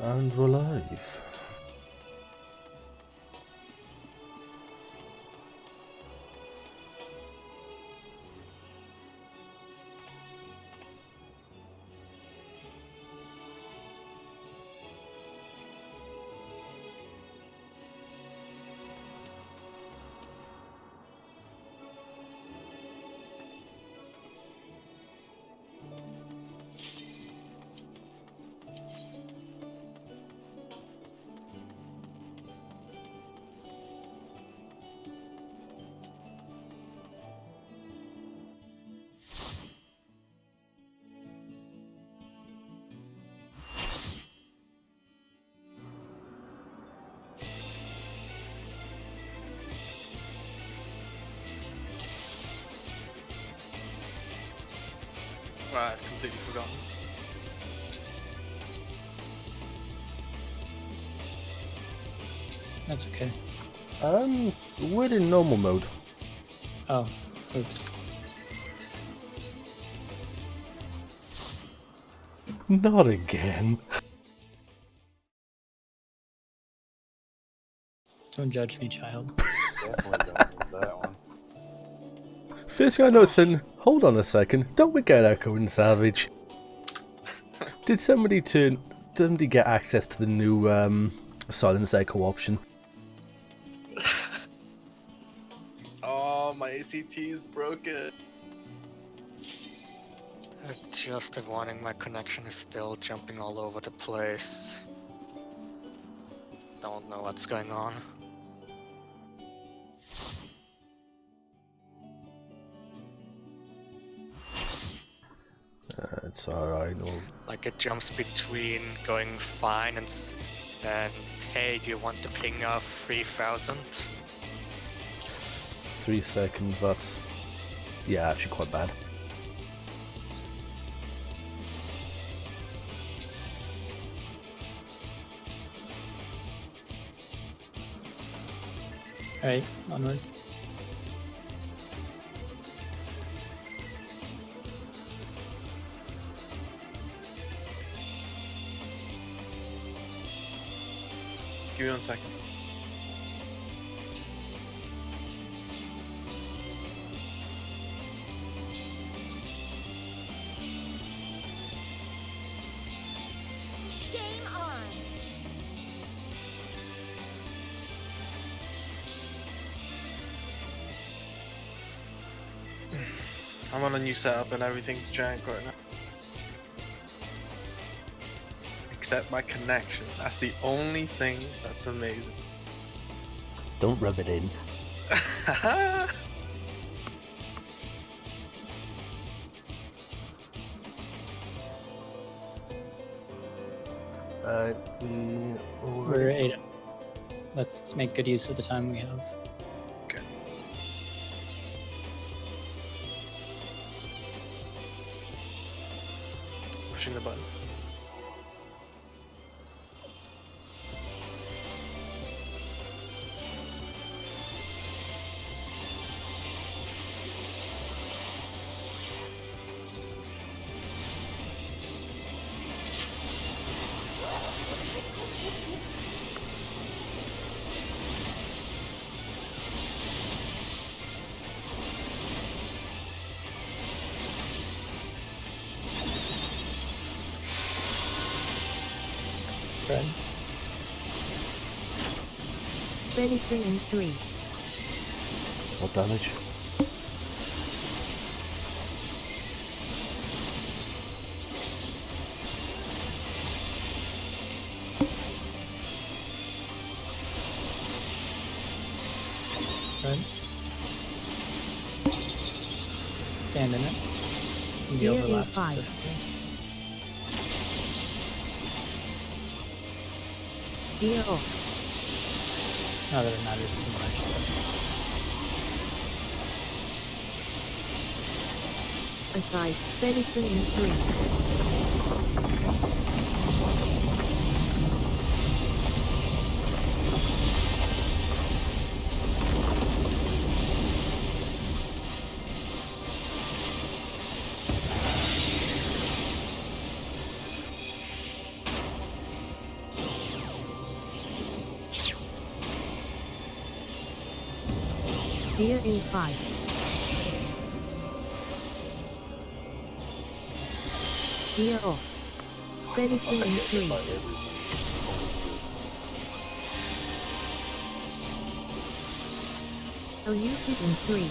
And we're live. Right, I've completely forgotten. That's okay. We're in normal mode. Oh, oops. Not again. Don't judge me, child. Definitely don't need that one. First thing I noticed, and hold on a second, don't we get Echo and Savage? Did somebody get access to the new Silence Echo option? Oh, my ACT is broken. Just a warning, my connection is still jumping all over the place. Don't know what's going on. It's alright. Like it jumps between going fine and hey, do you want the ping of 3000? 3 seconds, that's... yeah, actually quite bad. Alright, onwards. Give me 1 second. Game on. I'm on a new setup and everything's jank right now. Except my connection. That's the only thing that's amazing. Don't rub it in. We're 8. Let's make good use of the time we have. Okay. Pushing the button. Fred? Venison in 3. What damage? Fred? Stand in it. In the overlap. DA5. DO. Not that it matters too much. Aside. Venison in 3. Deer in 5. Deer off. Venison in 3. Elucid in 3.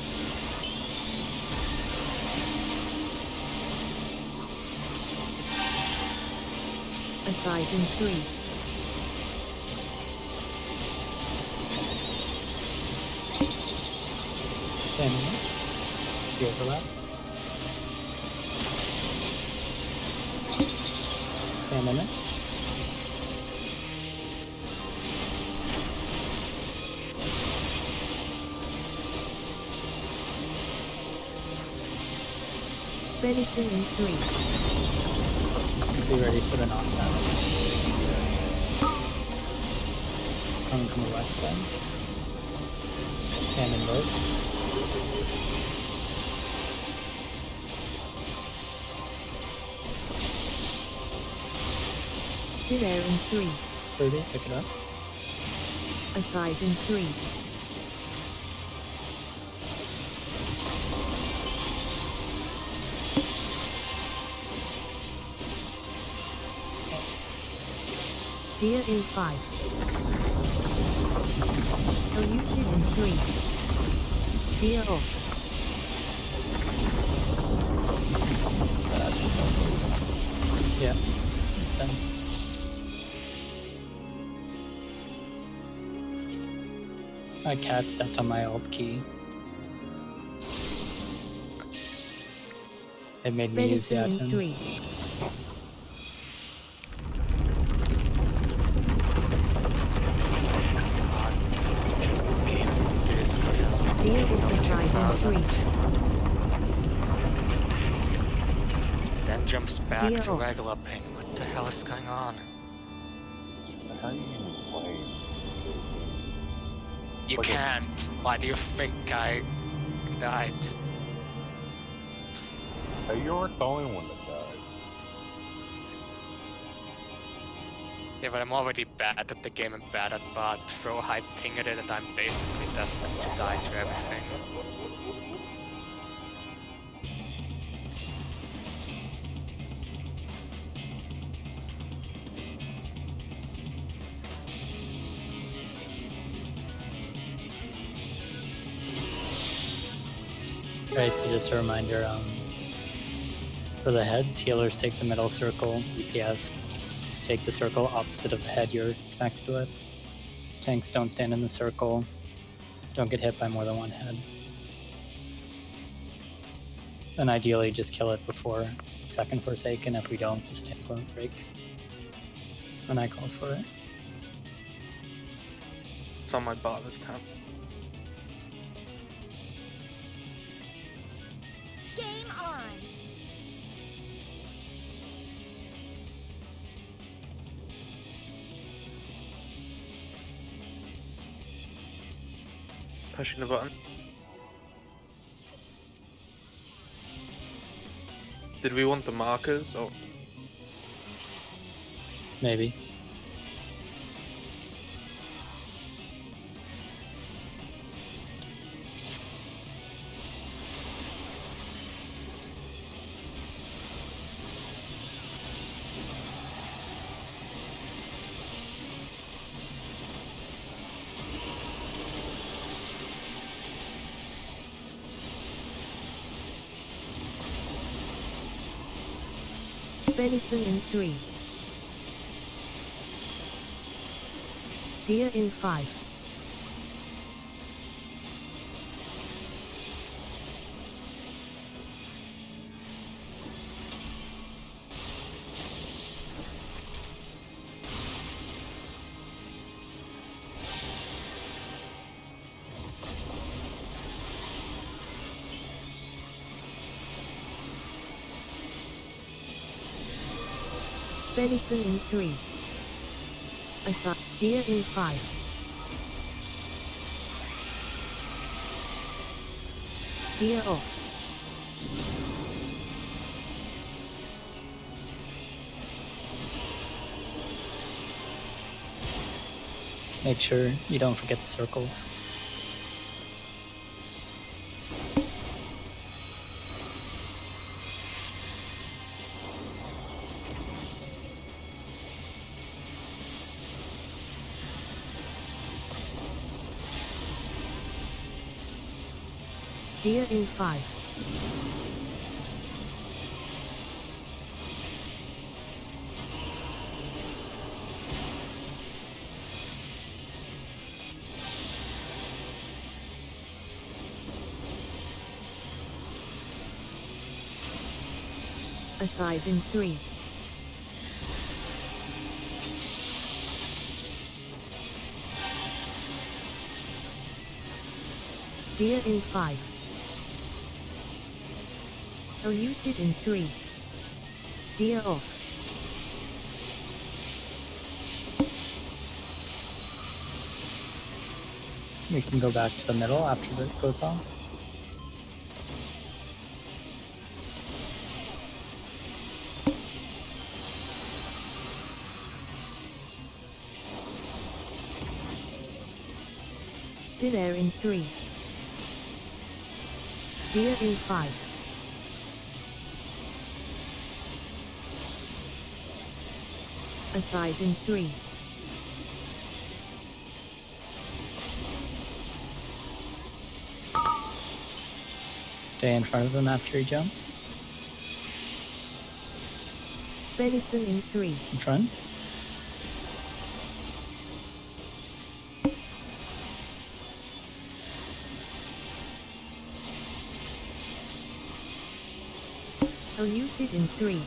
Assize in 3. The overlap. Minute. Venison in 3. Be ready for the knockdown. Coming from the west side. Cannon boat. Still air in 3. 30, pick it up. Assize in 3. Deer in 5. Elucid in 3. Deer off. Yeah. Done. My cat stepped on my alt key. It made me use the Venison in item. 3. It's not just a game from this, but has been Deer game with of the size in 2000. Then jumps back Deer to off. regular ping. What the hell is going on? How do you even play? You Okay. can't. Why do you think I died? Hey, you weren't the only one that died. Yeah, but I'm already bad at the game and bad at bot. Throw high ping at it and I'm basically destined to die to everything. Right, so just a reminder, for the heads, healers take the middle circle, DPS take the circle opposite of the head you're connected with. Tanks don't stand in the circle, don't get hit by more than one head. And ideally just kill it before second Forsaken. If we don't, just stand clone break. When I call for it. It's on my bot this time. Game on! Pushing the button. Did we want the markers or? Maybe. Venison in 3. Deer in 5. Venison in 3. Aside. Deer in 5. Deer off. Make sure you don't forget the circles. Deer in 5. A size in 3. Deer in 5. UwU sit in 3. Deer off. We can go back to the middle after that goes off. Still air in 3. Deer in 5. A size in 3. Stay in front of him after he jumps. Venison in 3. In front. UwU sit in 3.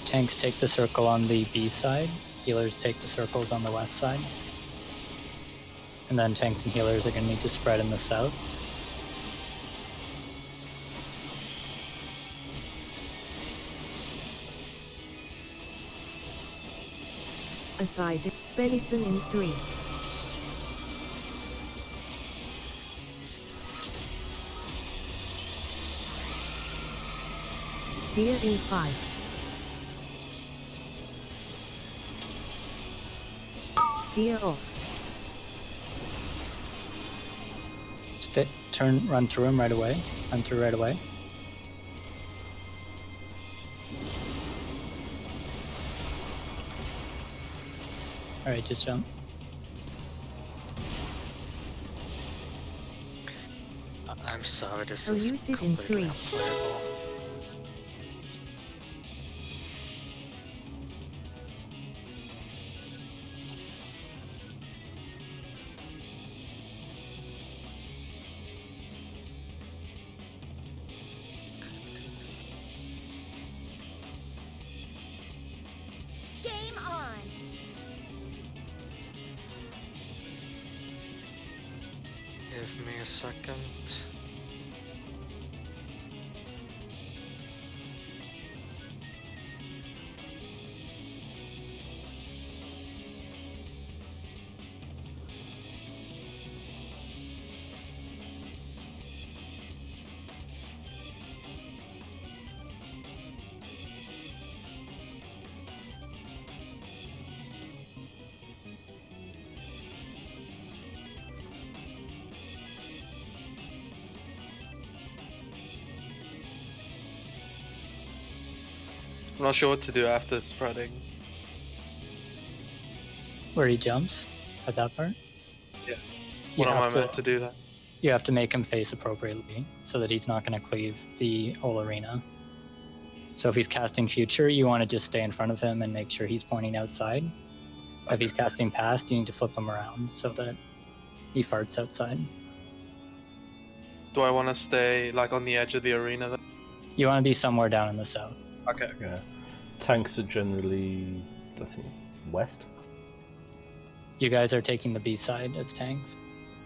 Tanks take the circle on the B side. Healers take the circles on the west side. And then tanks and healers are going to need to spread in the south. A size in venison in 3. Deer in 5. Deer off. Run through him right away. Run through right away. Alright, just jump. I'm sorry, this Oh, is you sit in completely 3. unplayable. Game on! Give me a second. I'm not sure what to do after spreading. Where he jumps at that part. Yeah. You What am I have meant to do then? You have to make him face appropriately so that he's not going to cleave the whole arena. So if he's casting future, you want to just stay in front of him and make sure he's pointing outside. If he's casting past, you need to flip him around so that he farts outside. Do I want to stay like on the edge of the arena then? You want to be somewhere down in the south. Okay. Yeah. Tanks are generally, I think, west. You guys are taking the B side as tanks.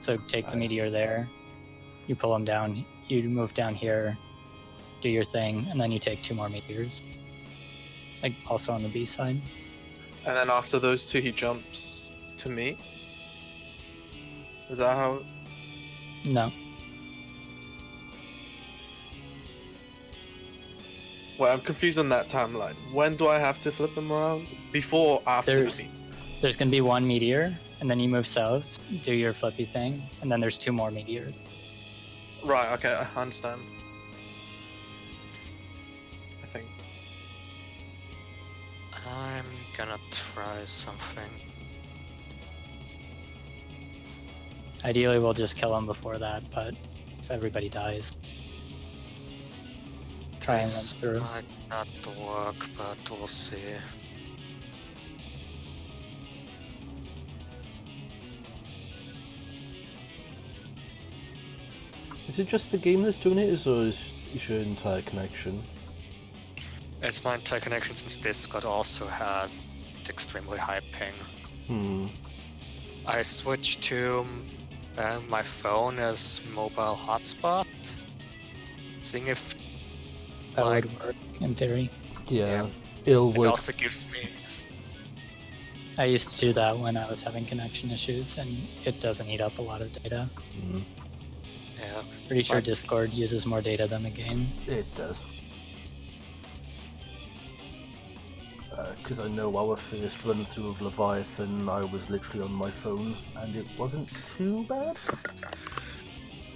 So take the meteor there. You pull him down. You move down here, do your thing, and then you take 2 more meteors. Like also on the B side. And then after those 2, he jumps to me. Is that how? No. Wait, I'm confused on that timeline. When do I have to flip him around? Before or after There's- the meet? There's going to be 1 meteor, and then you move south, do your flippy thing, and then there's 2 more meteors. Right, okay, I understand. I think. I'm gonna try something. Ideally, we'll just kill him before that, but if everybody dies, try and run This through. might not work, but we'll see. Is it just the game that's doing it, or is your entire connection? It's my entire connection since Discord also had extremely high ping. I switched to my phone as mobile hotspot, seeing if That like would work in theory. Yeah, it'll it work. also gives me. I used to do that when I was having connection issues, and it doesn't eat up a lot of data. Yeah, Pretty sure Like- Discord uses more data than the game. It does. Because I know our first run through of Leviathan, I was literally on my phone, and it wasn't too bad.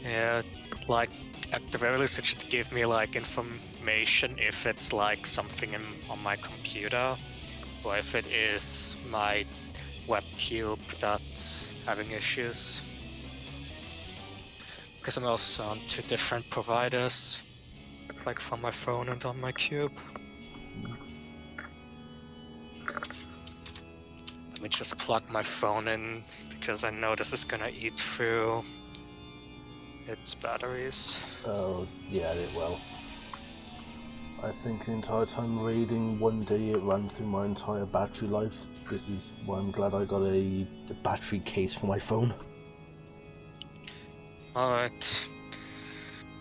yeah, like at the very least, it should give me like information if it's like something on my computer, or if it is my webcube that's having issues. Because I'm also on 2 different providers, like from my phone and on my cube. Let me just plug my phone in, because I know this is gonna eat through its batteries. Oh, yeah, it will. I think the entire time raiding, one day it ran through my entire battery life. This is why I'm glad I got a battery case for my phone. Alright.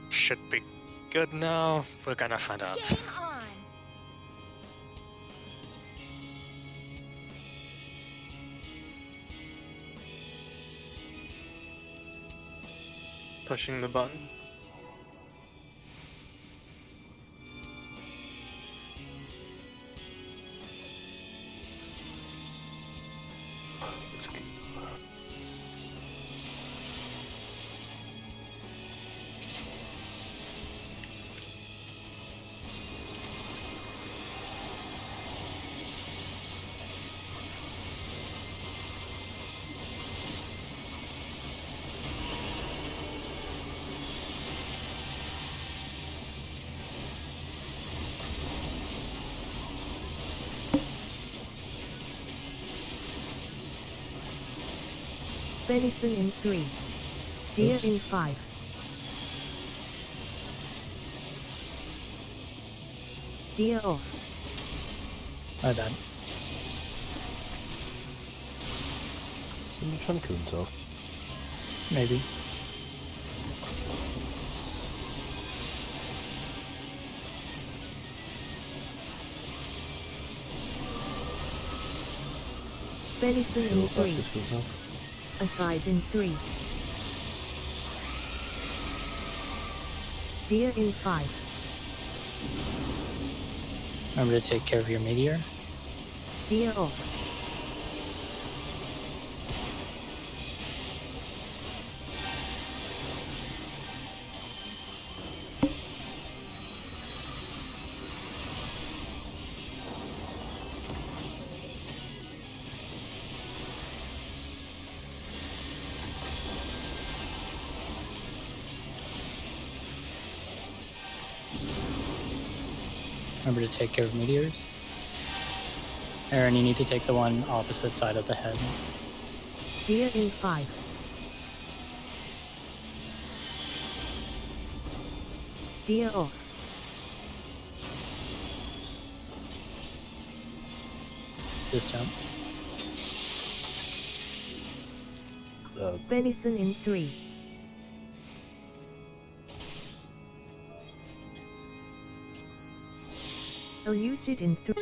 Should be good now. We're gonna find out. Game on. Pushing the button. Venison in 3. Deer in 5. Deer off. My bad. Somebody trying to kill himself. Maybe. Venison in Kills 3. this himself. Assize in 3. Deer in 5. Remember to take care of your meteor. Deer off. Remember to take care of meteors. Aaron, you need to take the one opposite side of the head. Deer in 5. Deer off. Just jump. Venison in 3. UwU sit in 3.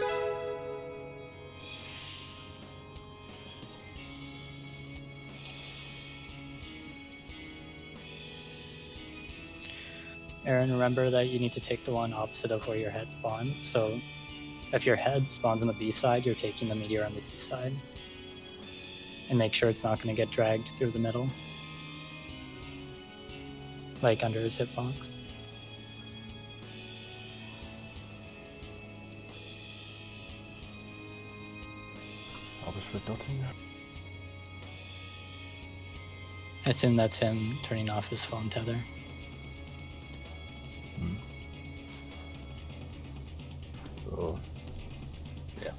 Aaron, remember that you need to take the one opposite of where your head spawns. So if your head spawns on the B side, you're taking the meteor on the B side. And make sure it's not going to get dragged through the middle. Like under his hitbox. I was for dotting. I assume that's him turning off his phone tether. Oh. Yeah.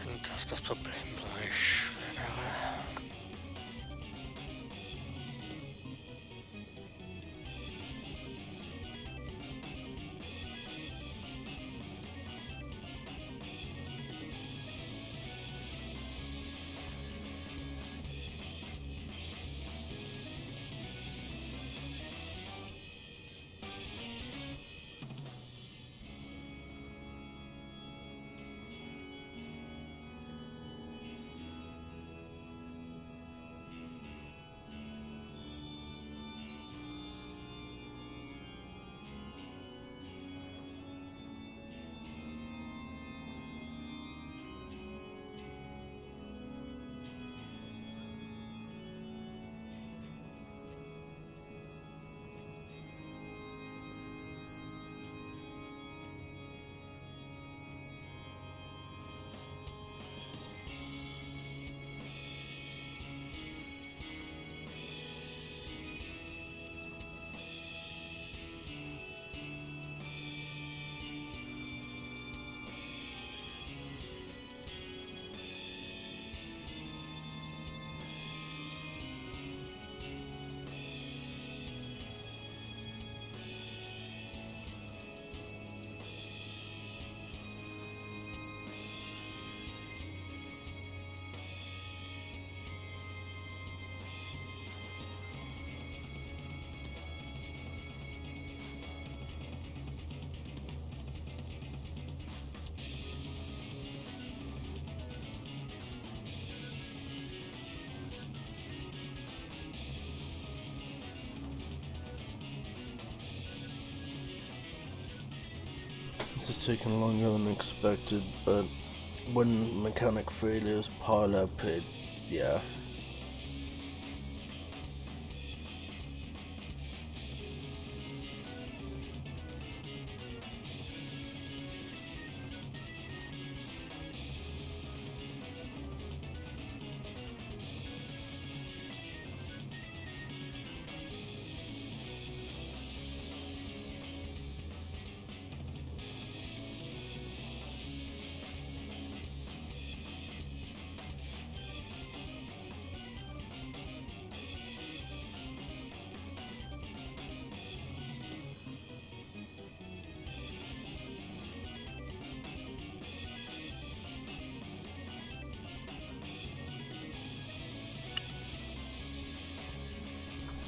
Und das ist das Problem, weil ich schwöre. This is taking longer than expected, but when mechanic failures pile up, yeah.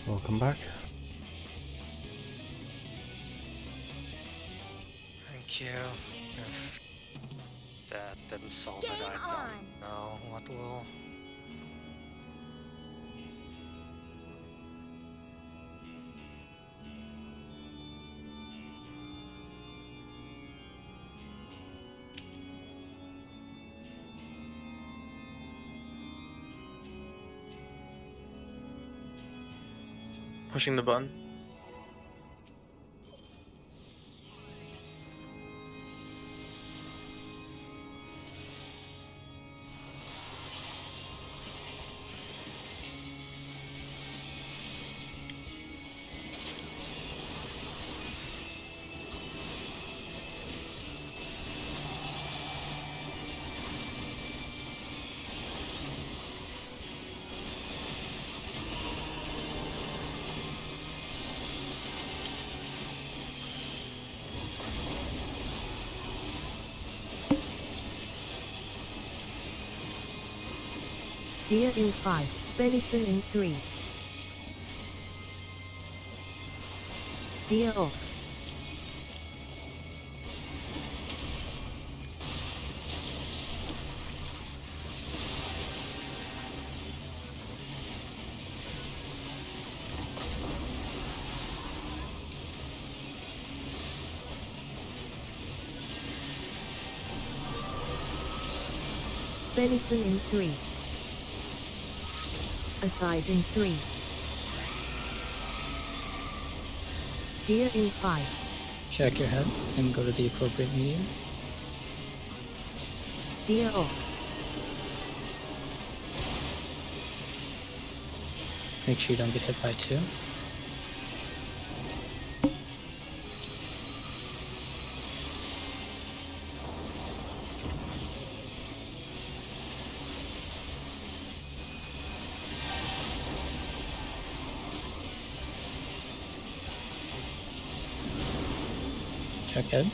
Welcome back. Thank you. If that didn't solve it, Game I on. don't know what will. Pushing the button. Deer in 5. Venison in 3. Deer off. Venison in 3. Assize in 3. Deer in 5. Check your head and go to the appropriate medium. Deer off. Make sure you don't get hit by 2. Check head.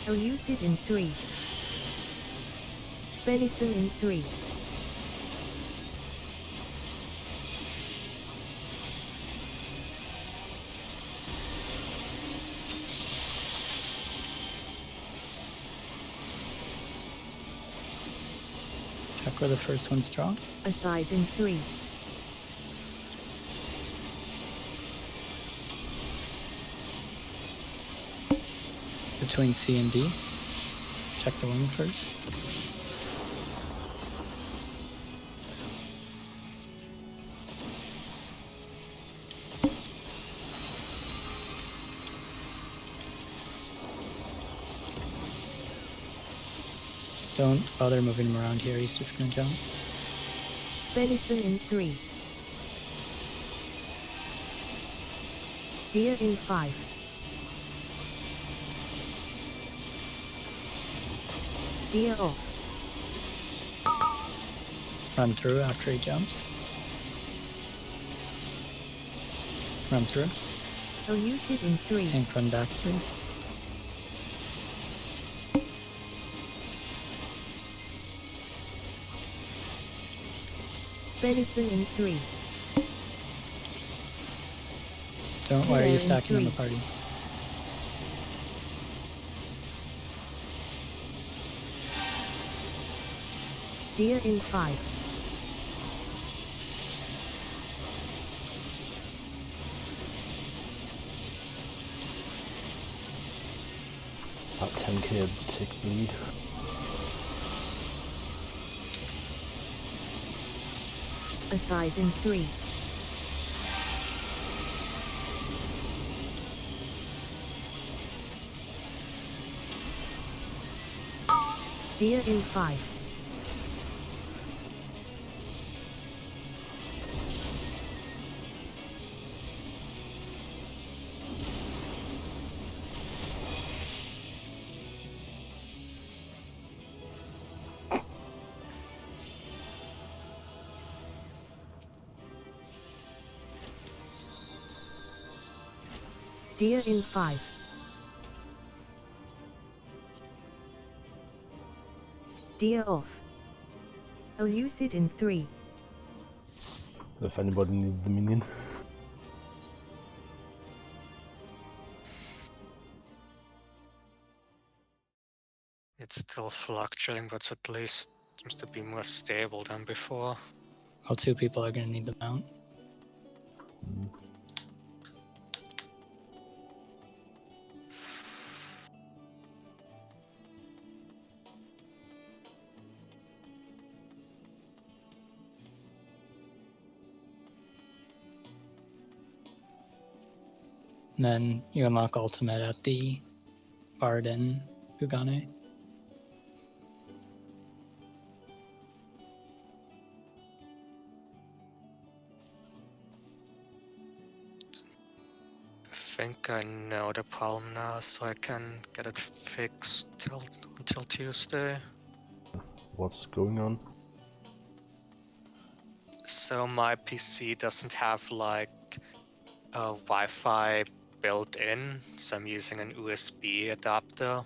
Elucid in 3. Venison in 3. Check where the first one's drawn. Assize in 3. Between C and D. Check the wing first. Don't bother moving him around here, he's just gonna jump. Venison in 3. Deer in 5. Deer off. Run through after he jumps. Run through. Elucid in 3. Tank run back through. Venison in 3. Don't, why are you in stacking on the 3. party? Deer in 5. About 10k tick lead. Assize in 3. Deer in 5. Deer in 5. Deer off. Elucid in 3. If anybody needs the minion. It's still fluctuating, but at least seems to be more stable than before. All 2 people are gonna need the mount. And then you unlock ultimate at the Bard and Ugane. I think I know the problem now, so I can get it fixed until Tuesday. What's going on? So my PC doesn't have like a Wi-Fi built in, so I'm using an USB adapter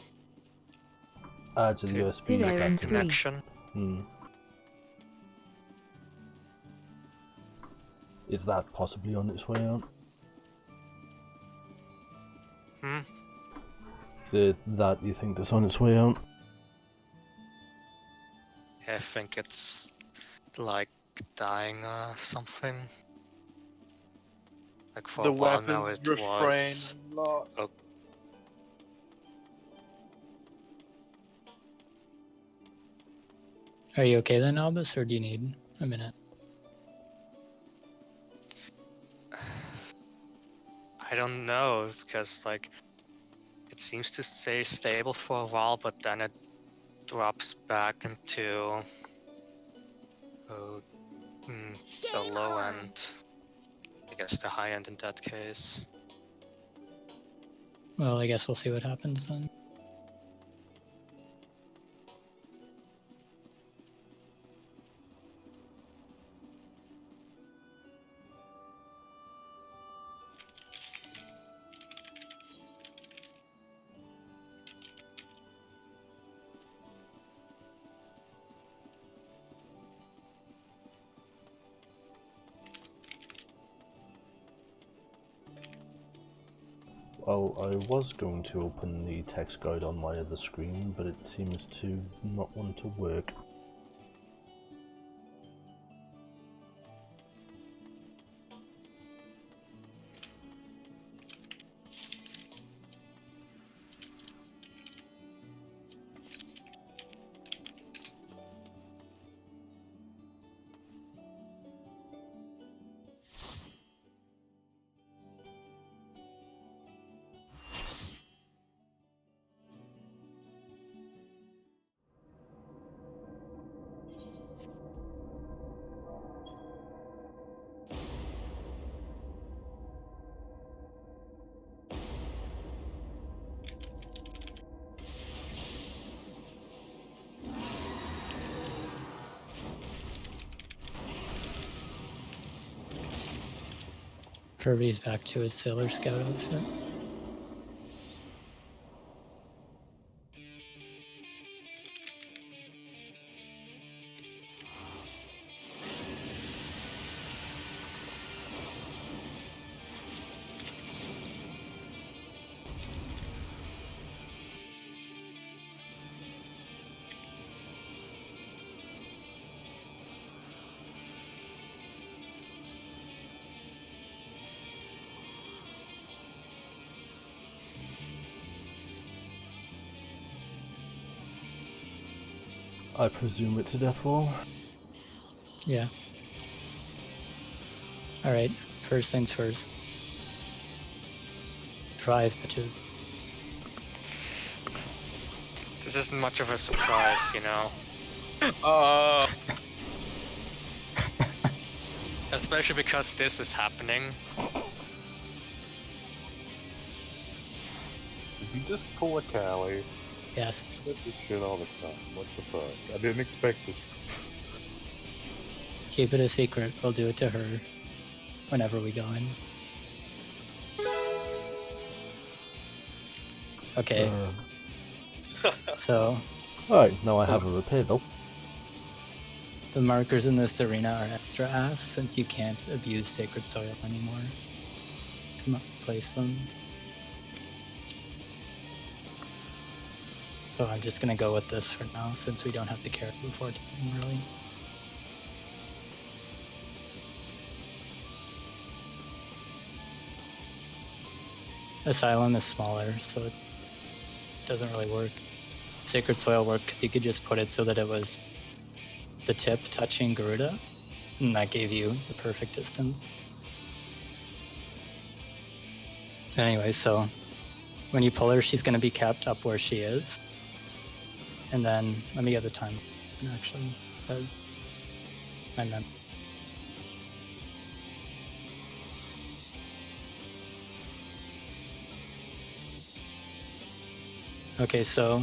Adds a To USB Dinner in adapter. 3. connection. Is that possibly on its way out? Hmm. Is it that you think that's on its way out? I think it's like dying or something. Like for The a while now weapons it refrain was. unlocked. Oh, Are you okay then, Albus, or do you need a minute? I don't know, because like it seems to stay stable for a while, but then it drops back into uh, the Game low on. end. I guess the high end in that case. Well, I guess we'll see what happens then. Well, I was going to open the text guide on my other screen, but it seems to not want to work. Kirby's back to his Sailor Scout outfit. I presume it's a death wall. Yeah. Alright, first things first. Drive, bitches. This isn't much of a surprise, you know. Especially because this is happening. Did you just pull a Callie? Yes. I get this shit all the time. What the fuck? I didn't expect this. Keep it a secret. We'll do it to her whenever we go in. Okay, so Alright, now I have a repair though. the markers in this arena are extra ass since you can't abuse Sacred Soil anymore to place them. So I'm just gonna go with this for now since we don't have the carrot before time, really. Asylum is smaller, so it doesn't really work. Sacred Soil worked because you could just put it so that it was the tip touching Garuda, and that gave you the perfect distance. Anyway, so when you pull her, she's going to be kept up where she is. And then, let me get the time, actually, because I meant. Okay, so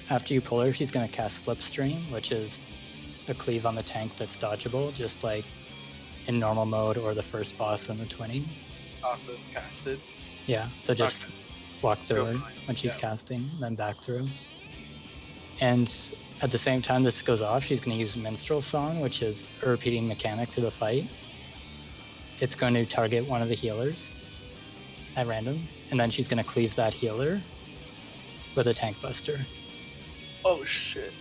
after you pull her, she's going to cast Slipstream, which is a cleave on the tank that's dodgeable, just like in normal mode or the first boss in the 20. Ah, so it's casted. Yeah, so just Okay. walk Go through her behind, when she's yeah. casting, then back through. And at the same time this goes off, she's going to use Minstrel Song, which is a repeating mechanic to the fight. It's going to target one of the healers at random, and then she's going to cleave that healer with a Tank Buster. Oh shit.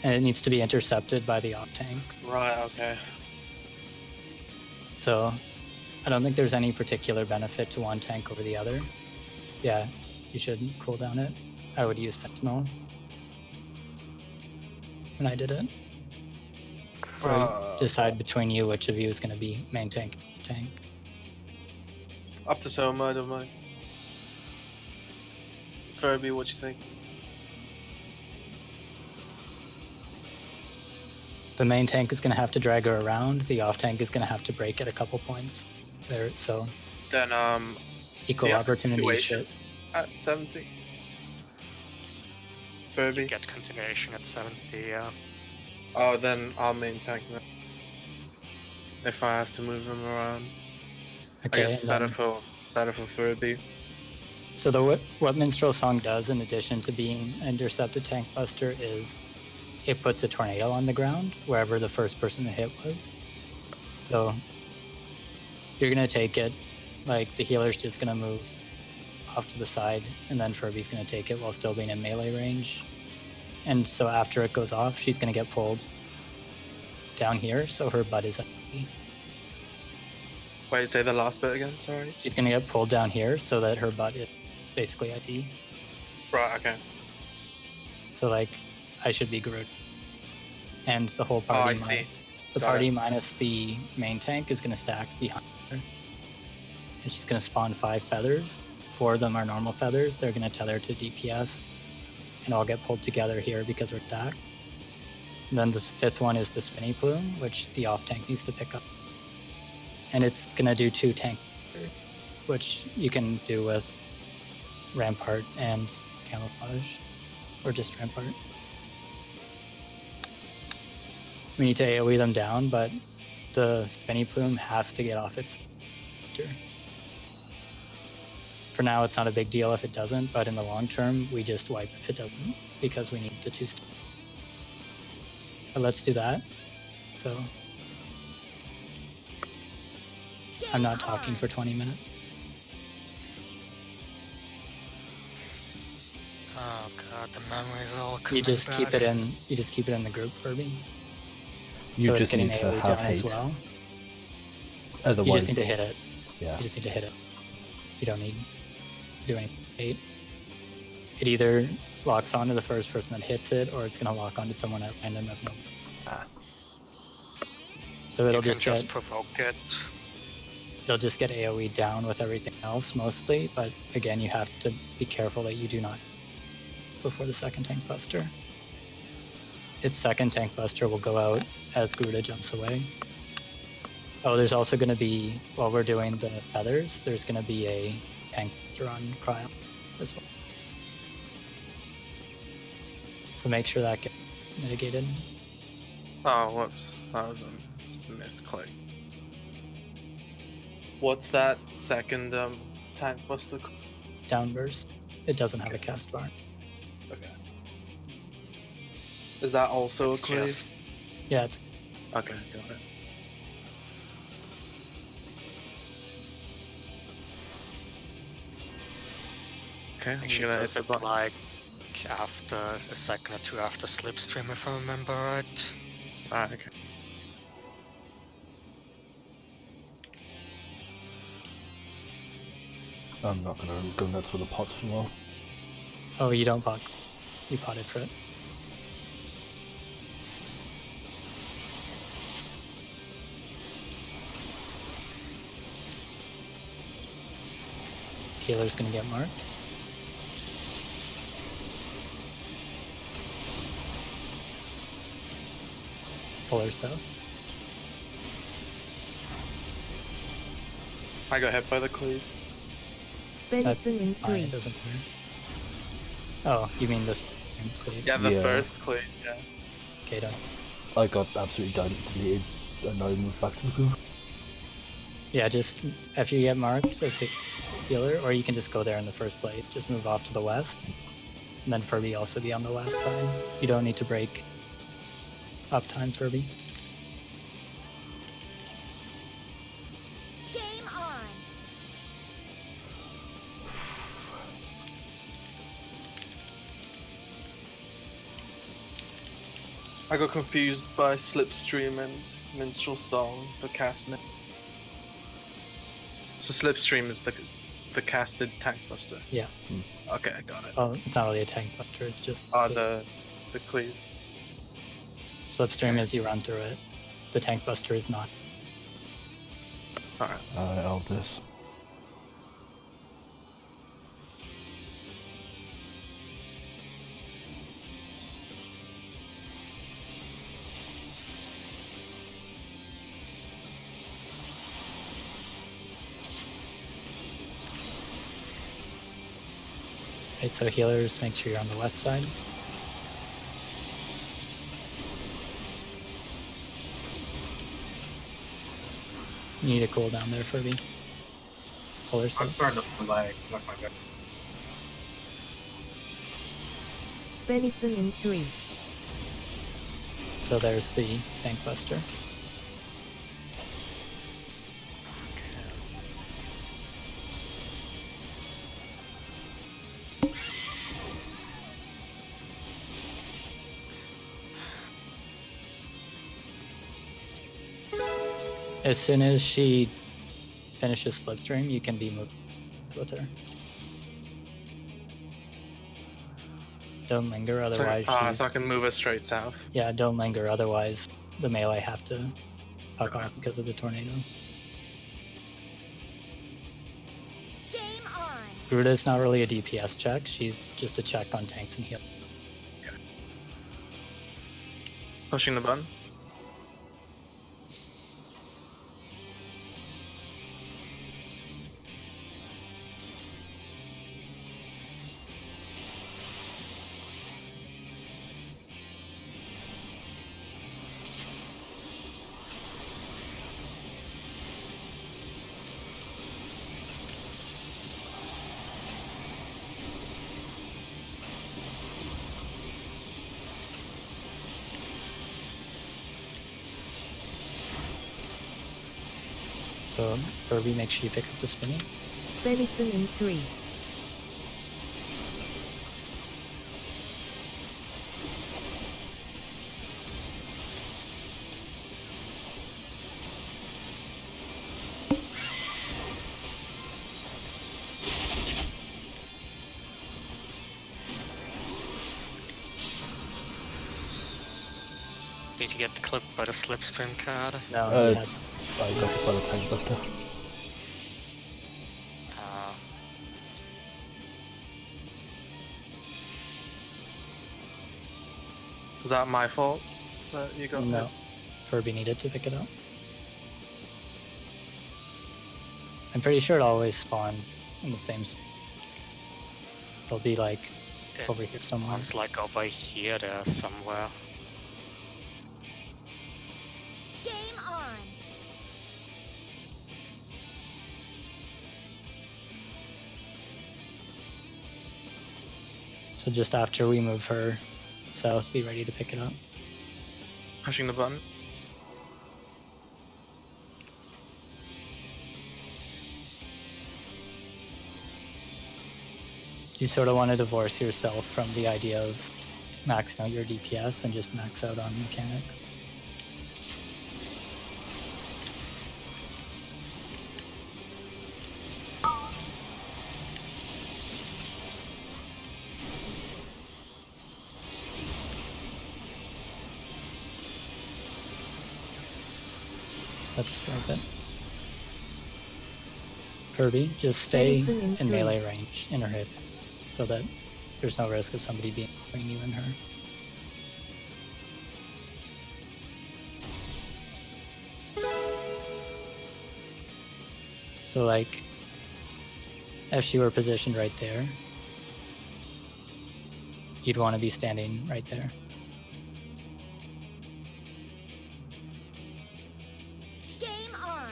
And it needs to be intercepted by the off tank. Right, okay. So I don't think there's any particular benefit to one tank over the other. Yeah, you should cool down it. I would use Sentinel. And I did it. So decide between you which of you is going to be main tank. Up to Soma, I don't mind. Furby, what you think? The main tank is going to have to drag her around. The off tank is going to have to break at a couple points. There, so Then equal the opportunity continuation shit. at 70. Furby. You get continuation at 70, yeah. Oh, then I'll main tank now. If I have to move him around. Okay, I guess and better for Furby. so what Minstrel Song does, in addition to being an intercepted tank buster, is it puts a tornado on the ground wherever the first person to hit was. So you're gonna take it, like the healer's just gonna move off to the side, and then Furby's gonna take it while still being in melee range. And so after it goes off, she's gonna get pulled down here, so her butt is empty. Wait, say the last bit again, sorry? She's gonna get pulled down here so that her butt is basically ID. Right, okay. So like, I should be Groot. And the whole Oh, I party, see. the Got party it. minus the main tank is gonna stack behind her. And she's gonna spawn 5 feathers. 4 of them are normal feathers. They're gonna tether to DPS. And all get pulled together here because we're stacked. And then the 5th one is the spinny plume, which the off tank needs to pick up. And it's gonna do 2 tank, which you can do with Rampart and Camouflage, or just Rampart. We need to AoE them down, but the spinny plume has to get off its center. For now, it's not a big deal if it doesn't, but in the long term, we just wipe if it doesn't, because we need the 2 stacks. But let's do that. So I'm not talking for 20 minutes. Oh god, the memories all coming You just back. keep it in. You just keep it in the group, Furby. You So it's just getting need to AoE have down as hate. well. You Otherwise, just need to hit it. yeah. You just need to hit it. You don't need to do any hate. It either locks onto the first person that hits it, or it's gonna lock onto someone at random. Ah. So You it'll can just just get provoke it. it'll just get AoE down with everything else mostly. But again, you have to be careful that you do not before the second tank buster. Its second tank buster will go out as Gruda jumps away. Oh, there's also going to be, while we're doing the feathers, there's going to be a tank buster on Cryo as well. So make sure that gets mitigated. Oh, whoops. That was a misclick. What's that second tank buster? Downburst. It doesn't have a cast bar. Okay. Is that also It's a cleave? just Yeah, it's Okay, got it. Okay, I'm she gonna hit does the it button. like after a second or two after Slipstream, if I remember right. Ah, okay. I'm not gonna go nuts with the pots for now. oh, you don't pot. You potted for it. Healer's gonna get marked. Polar south. I got hit by the cleave. That's Venison in fine, 3. it doesn't matter. Oh, you mean this cleave? Yeah, the Yeah. first cleave, yeah. Okay, done. I got absolutely deleted and now moved back to the group. Yeah, just if you get marked as the healer, or you can just go there in the first place. Just move off to the west, and then Furby also be on the west side. You don't need to break uptime, Furby. Game on. I got confused by Slipstream and Minstrel Song for casting. So Slipstream is the casted tank buster. Yeah. Okay, I got it. Oh, it's not really a tank buster. It's just The cleave. Slipstream as you run through it. The tank buster is not. Alright. I'll this. Right, so healers, make sure you're on the west side. You need a cooldown there, Furby. Polar I'm says. starting to lag. Like my god. Venison in 3. So there's the tank buster. As soon as she finishes Slipstream, you can be moved with her. Don't linger, otherwise she's... So I can move us straight south. Yeah, don't linger, otherwise the melee have to fuck off because of the tornado. Game on. Gruda's not really a DPS check, she's just a check on tanks and heal. Pushing the button. So Furby, make sure you pick up the spinning. Venison in 3. Did you get clipped by the Slipstream card? No, Uh, yeah. I got it by the tank buster. Was that my fault that you got No. hit? Furby needed to pick it up. I'm pretty sure it always spawns in the same spot. It'll be like over here somewhere. It's like over here there somewhere. Game on. So just after we move her south, be ready to pick it up. Pushing the button. You sort of want to divorce yourself from the idea of maxing out your DPS and just max out on mechanics. Let's strike it. Kirby, just stay Venison in in 3. melee range in her hit, so that there's no risk of somebody being between you and her. So like, if she were positioned right there, you'd want to be standing right there. Game on.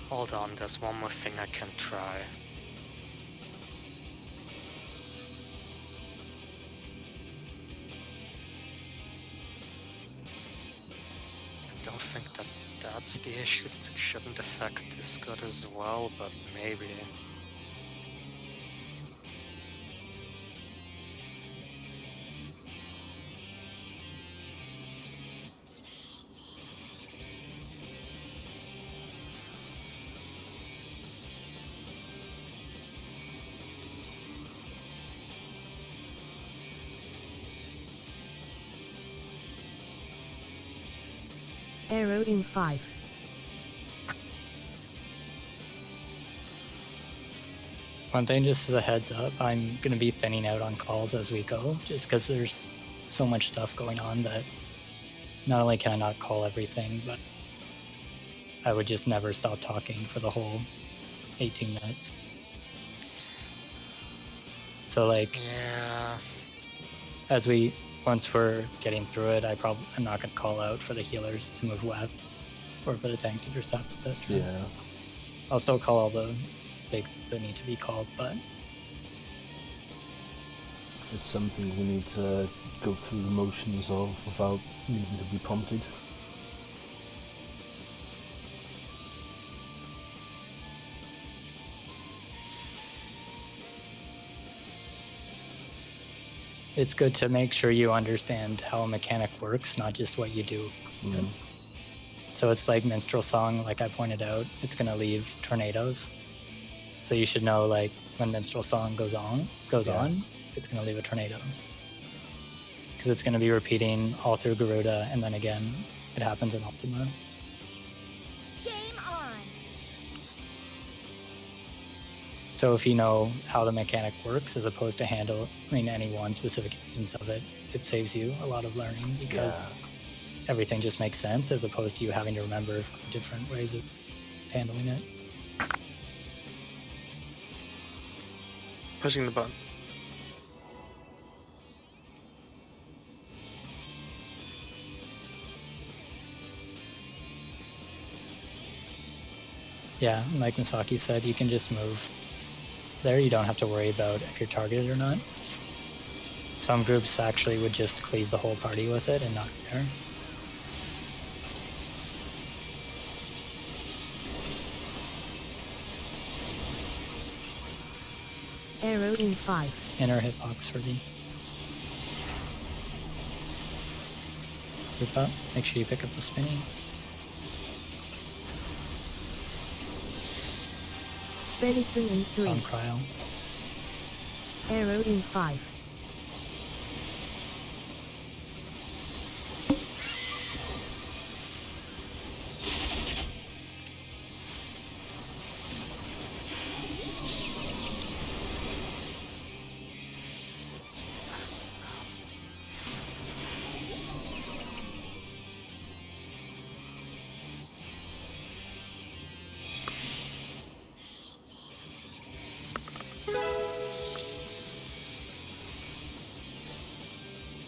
Hold on, there's one more thing I can try. I don't think that that's the issue. It shouldn't affect this good as well, but maybe. Arrow in 5. One thing, just as a heads up, I'm going to be thinning out on calls as we go, just because there's so much stuff going on that not only can I not call everything, but I would just never stop talking for the whole 18 minutes. So like, Yeah. once we're getting through it, I'm not going to call out for the healers to move west or for the tank to intercept, etc. Yeah. I'll still call all the big things that need to be called, but It's something we need to go through the motions of without needing to be prompted. it's good to make sure you understand how a mechanic works, not just what you do. Mm. So it's like Minstrel Song, like I pointed out, it's going to leave tornadoes. So you should know, like, when Minstrel Song goes on, it's going to leave a tornado. Because it's going to be repeating all through Garuda, and then again, it happens in Ultima. Game on. So if you know how the mechanic works, as opposed to handling any one specific instance of it, it saves you a lot of learning, because everything just makes sense, as opposed to you having to remember different ways of handling it. Pushing the button. Yeah, like Misaki said, you can just move there. You don't have to worry about if you're targeted or not. Some groups actually would just cleave the whole party with it and not care. Arrow in 5. Inner hitbox for the group up. Make sure you pick up the spinny. Venison in 3. On cryo. Arrow in 5.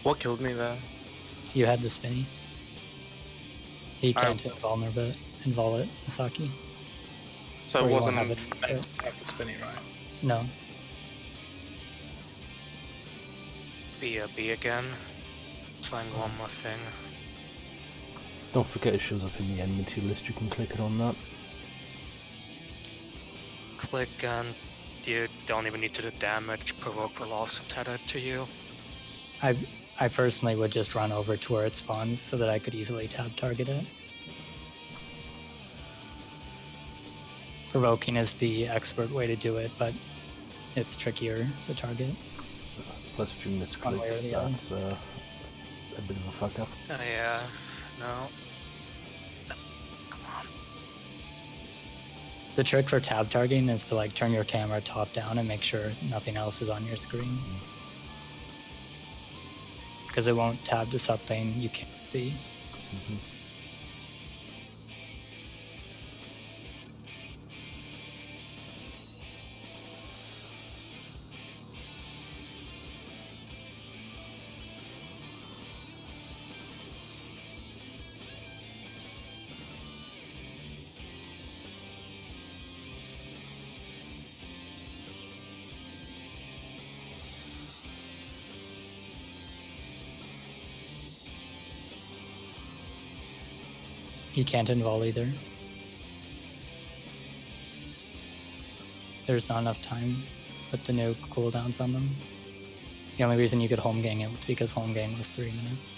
What killed me there? You had the spinny. He I- can't invulnerate it, Misaki. So Or it you wasn't won't meant have it. to have the spinny, right? No. B again. Trying one more thing. Don't forget it shows up in the enmity list, you can click it on that. Click and you don't even need to do damage. Provoke will also tether to you. I personally would just run over to where it spawns so that I could easily tab target it. Provoking is the expert way to do it, but it's trickier to target. Plus if you One way or misclick, the other. that's a bit of a fuck up. Yeah, no. Come on. The trick for tab targeting is to like turn your camera top down and make sure nothing else is on your screen. Because it won't tab to something you can't see. Mhm. You can't invol either. There's not enough time with the new cooldowns on them. The only reason you could home gang it was because home gang was 3 minutes.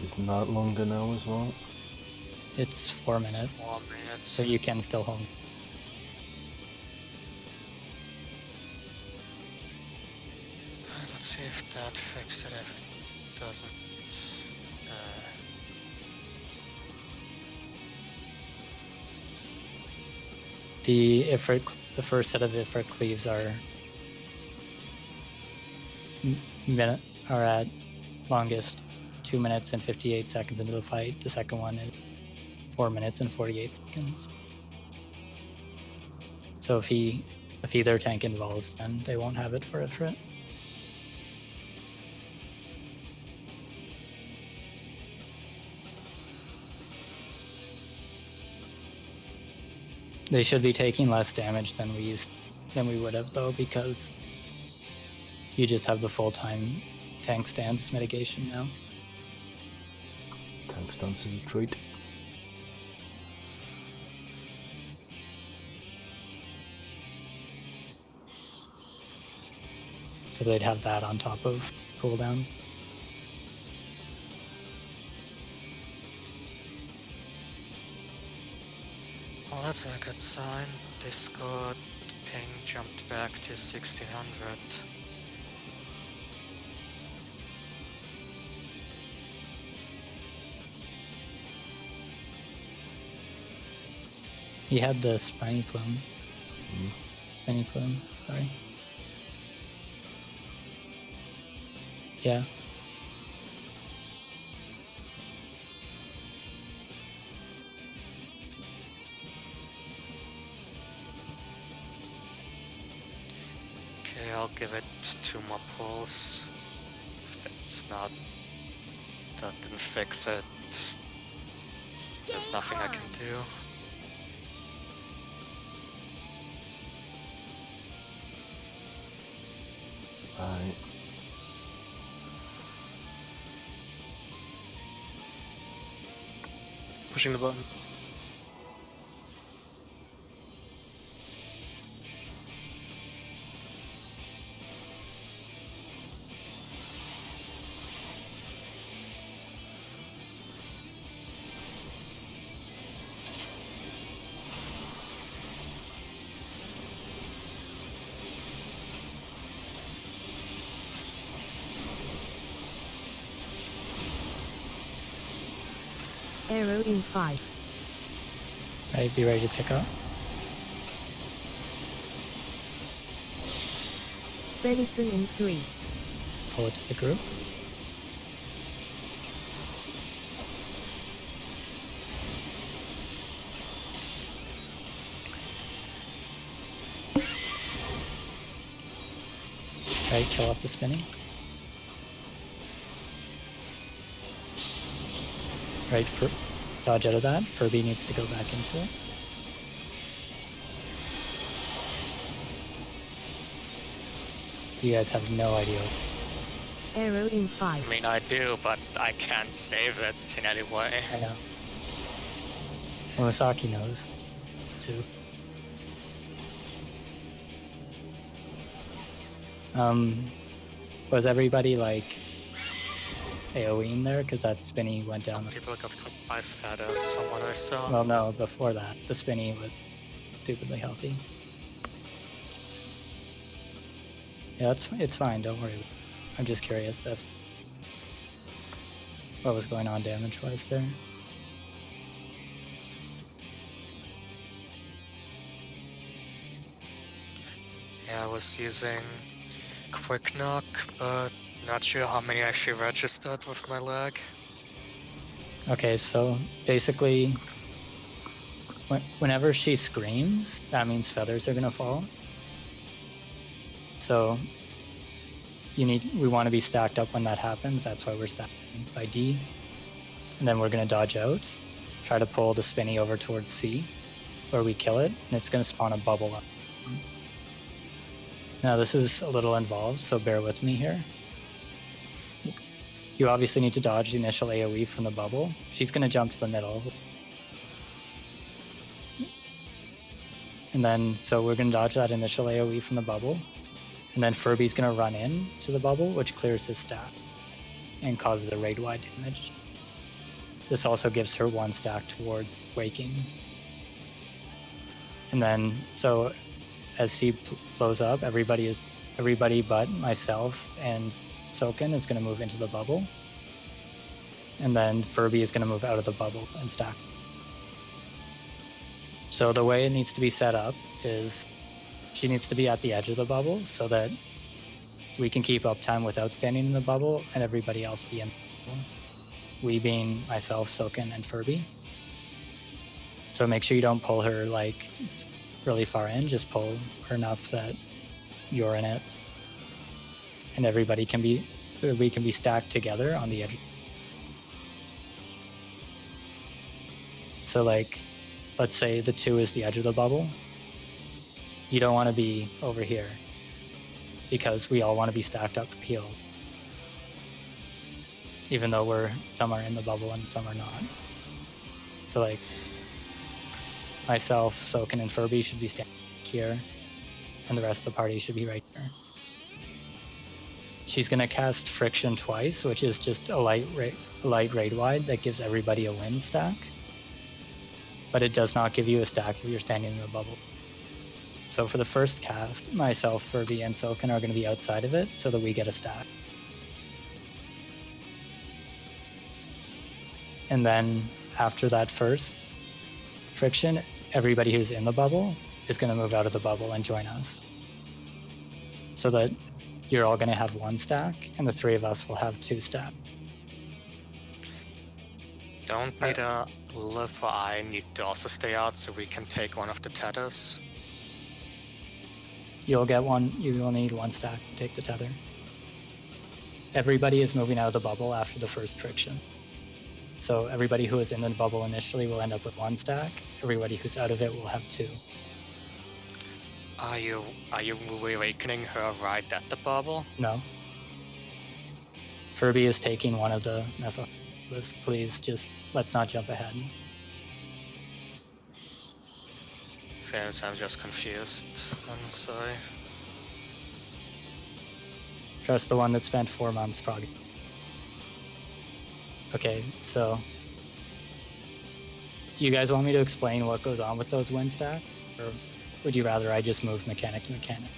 Isn't that longer now as well? It's 4 minutes, 4 minutes. so you can still home. Let's see if that fixes it. If it doesn't. The first set of Ifrit cleaves are at longest 2 minutes and 58 seconds into the fight. The second one is 4 minutes and 48 seconds. So if either tank involves, then they won't have it for Ifrit. They should be taking less damage than we would have though, because you just have the full-time tank stance mitigation now. Tank stance is a treat. So they'd have that on top of cooldowns. Well, that's a good sign. Discord ping jumped back to 1600. He had the spiny plume. Spiny plume, sorry. Yeah. Okay, I'll give it 2 more pulls. If that's not... that didn't fix it. There's nothing I can do. Right. Pushing the button. Arrow in 5. Right, be ready to pick up. Venison in 3. Pull it to the group. Right, kill off the spinning. Right, dodge out of that. Furby needs to go back into it. You guys have no idea. Arrow in I 5. mean, I do, but I can't save it in any way. I know. Well, Misaki knows, too. Was everybody like AoEing there? Because that spinny went Some down. people got cut by feathers from what I saw. Well, no, before that, the spinny was stupidly healthy. Yeah, it's fine. Don't worry. I'm just curious if what was going on damage-wise there. Yeah, I was using Quick Knock, but not sure how many actually registered with my lag. Okay, so basically, whenever she screams, that means feathers are gonna fall. So we want to be stacked up when that happens. That's why we're stacking by D. And then we're gonna dodge out, try to pull the spinny over towards C, where we kill it, and it's gonna spawn a bubble up. Now this is a little involved, so bear with me here. You obviously need to dodge the initial AoE from the bubble. She's going to jump to the middle. And then, so we're going to dodge that initial AoE from the bubble. And then Furby's going to run in to the bubble, which clears his stack and causes a raid-wide damage. This also gives her 1 stack towards waking. And then, so as he blows up, everybody but myself and Soken is going to move into the bubble. And then Furby is going to move out of the bubble and stack. So the way it needs to be set up is she needs to be at the edge of the bubble so that we can keep uptime without standing in the bubble and everybody else be in the bubble. We being myself, Soken, and Furby. So make sure you don't pull her like really far in, just pull her enough that you're in it. And everybody can be, we can be stacked together on the edge. So like, let's say the 2 is the edge of the bubble. You don't want to be over here because we all want to be stacked up for heal. Even though some are in the bubble and some are not. So like, myself, Soken, and Furby should be standing here, and the rest of the party should be right here. She's going to cast Friction twice, which is just a light raid wide that gives everybody a win stack. But it does not give you a stack if you're standing in the bubble. So for the first cast, myself, Furby, and Soken are going to be outside of it so that we get a stack. And then after that first friction, everybody who's in the bubble is going to move out of the bubble and join us. So that you're all going to have 1 stack, and the 3 of us will have 2 stack. Don't need a live or I need to also stay out so we can take one of the tethers. You'll get one, you will need 1 stack to take the tether. Everybody is moving out of the bubble after the first friction. So everybody who is in the bubble initially will end up with 1 stack. Everybody who's out of it will have 2. Are you awakening her right at the bubble? No. Furby is taking one of the Meso. Please, just let's not jump ahead. Fairness, I'm just confused. I'm sorry. Trust the one that spent 4 months prog. Okay, so do you guys want me to explain what goes on with those win stacks? Or would you rather I just move mechanic to mechanic?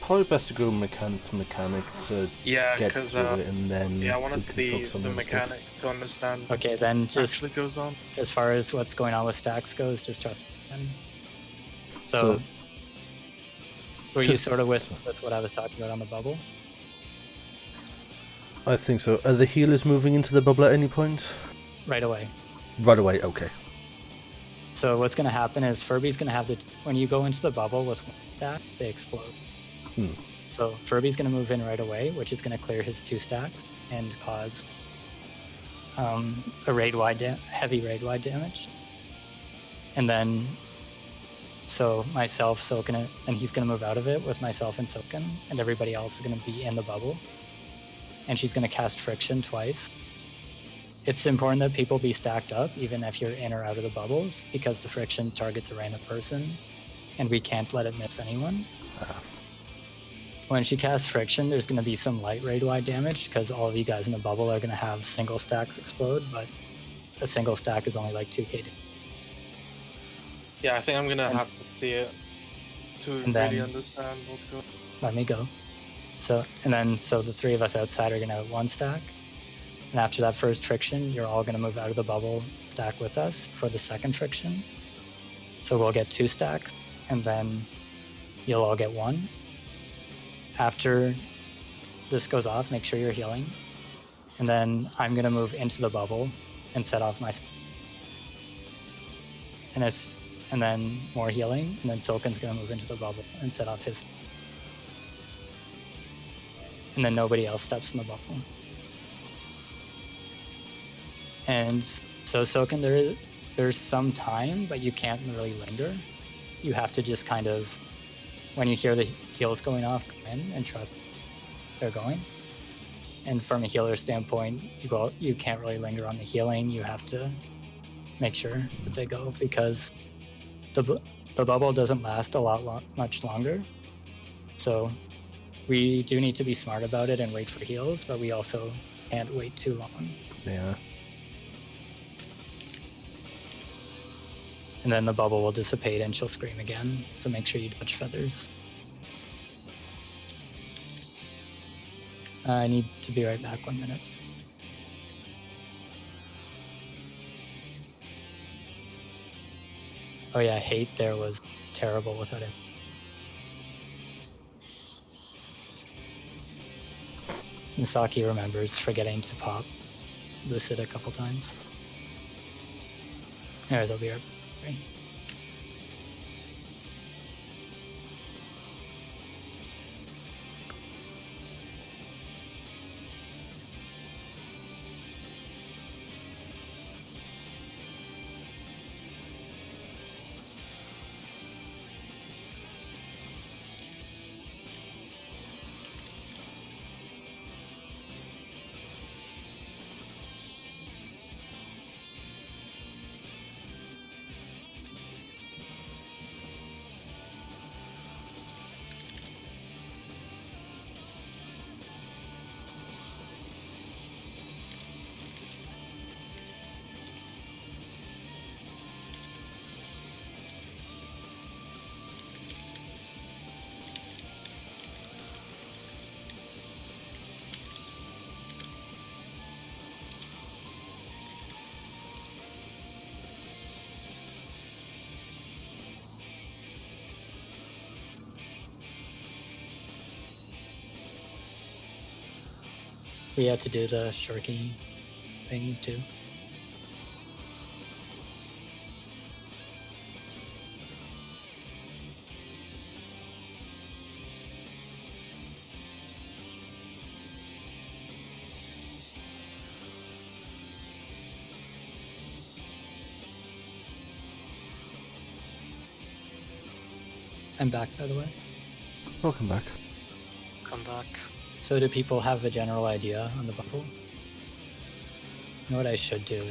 Probably best to go mechanic to mechanic to Yeah, get because through it, and then I want we to can see focus on the other stuff. mechanics to understand Okay, then what just actually goes on. as far as what's going on with stacks goes, just trust me. So were you just- sort of with what I was talking about on the bubble? I think so. Are the healers moving into the bubble at any point? Right away. Right away, okay. So what's going to happen is Furby's going to have when you go into the bubble with 1 stack, they explode. So Furby's going to move in right away, which is going to clear his 2 stacks and cause a heavy raid-wide damage. And then, so myself, Soken, and he's going to move out of it with myself and Soken, and everybody else is going to be in the bubble. And she's going to cast Friction twice. It's important that people be stacked up, even if you're in or out of the bubbles, because the Friction targets a random person, and we can't let it miss anyone. When she casts Friction, there's going to be some light raid-wide damage, because all of you guys in the bubble are going to have single stacks explode, but a single stack is only like 2k. Yeah, I think I'm going to have to see it to and then- really understand what's going on. Let me go. So the 3 of us outside are going to have 1 stack. And after that first friction, you're all going to move out of the bubble stack with us for the second friction. So we'll get 2 stacks, and then you'll all get 1. After this goes off, make sure you're healing. And then I'm going to move into the bubble and set off my... And then more healing, and then Soken's going to move into the bubble and set off his... And then nobody else steps in the bubble. And so Soken, there's some time, but you can't really linger. You have to just kind of, when you hear the heals going off, come in and trust they're going. And from a healer standpoint, you can't really linger on the healing. You have to make sure that they go, because the bubble doesn't last much longer. So we do need to be smart about it and wait for heals, but we also can't wait too long. Yeah. And then the bubble will dissipate and she'll scream again. So make sure you dodge feathers. I need to be right back, 1 minute. Oh yeah, hate there was terrible without it. Misaki remembers forgetting to pop Lucid a couple times. Anyways, I'll be right back. We had to do the shuriken thing too. I'm back, by the way. Welcome back. Come back. So do people have a general idea on the bubble? You know what I should do?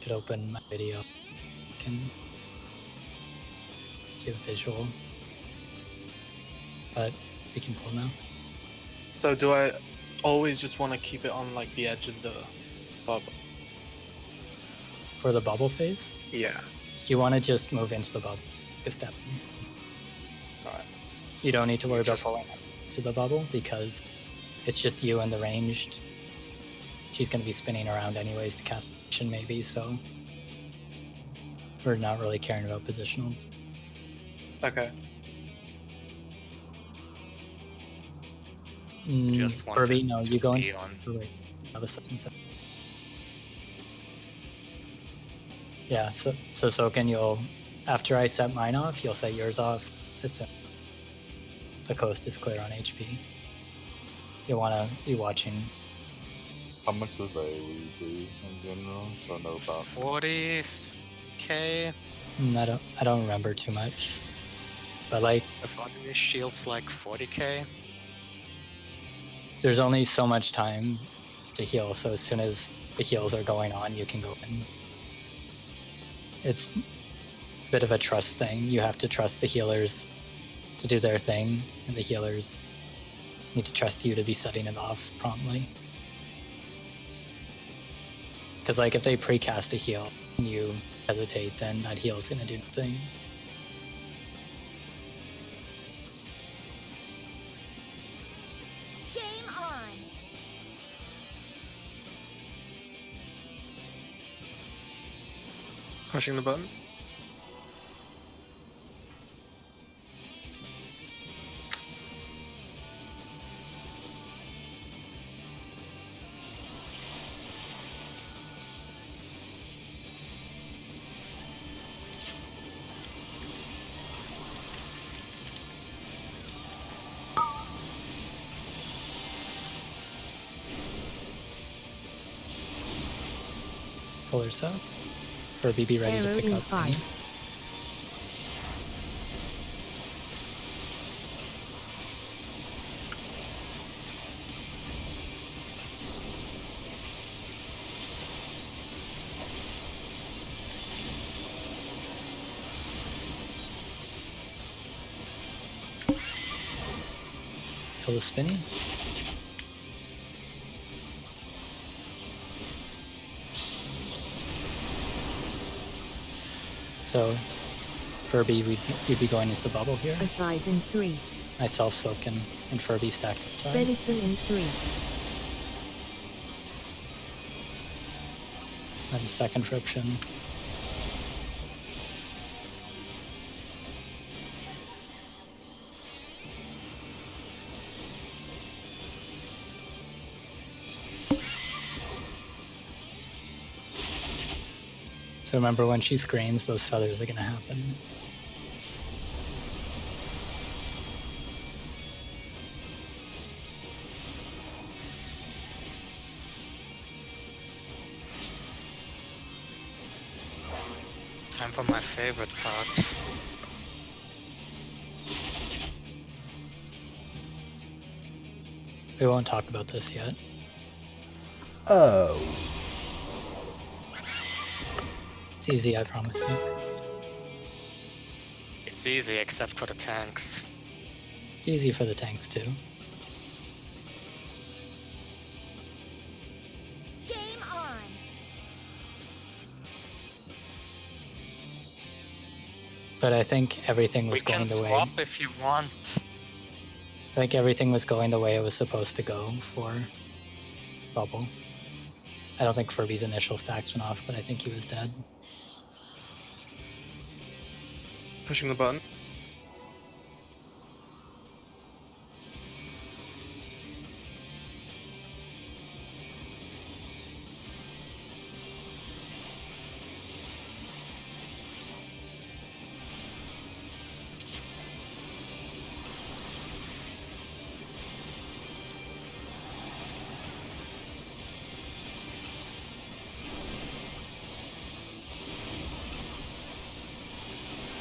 Should open my video. Can give visual. But we can pull now. So do I always just want to keep it on like the edge of the bubble? For the bubble phase, Yeah. you want to just move into the bubble a step. Alright. You don't need to worry about Just- pulling to the bubble because it's just you and the ranged. She's going to be spinning around anyways to cast position maybe, so we're not really caring about positionals. Okay. Just want Kirby, it no, to you go be into on. oh, wait, another second. Yeah, so Soken, you'll after I set mine off, you'll set yours off as soon as the coast is clear on HP. You'll want to be watching. How much does the AoE do in general? So I know about 40k. I don't remember too much, but like I thought the shield's like 40k. there's only so much time to heal, so as soon as the heals are going on, you can go in. It's a bit of a trust thing. You have to trust the healers to do their thing, and the healers need to trust you to be setting it off promptly. Because like if they precast a heal and you hesitate, then that heal's gonna do nothing. Game on. Pushing the button. Fuller stuff. For BB ready Arrow to pick in up. 5. Kill the spinny. So, Furby, you'd be going into the bubble here. A size in 3. Myself, Silken, and Furby stacked outside. Venison in 3. Then second friction. So remember, when she screams, those feathers are gonna happen. Time for my favorite part. We won't talk about this yet. Oh. It's easy, I promise you. It's easy except for the tanks. It's easy for the tanks too. Game on. But I think everything was We can going the way. swap if you want. I think everything was going the way it was supposed to go for Bubble. I don't think Furby's initial stacks went off, but I think he was dead. Pushing the button.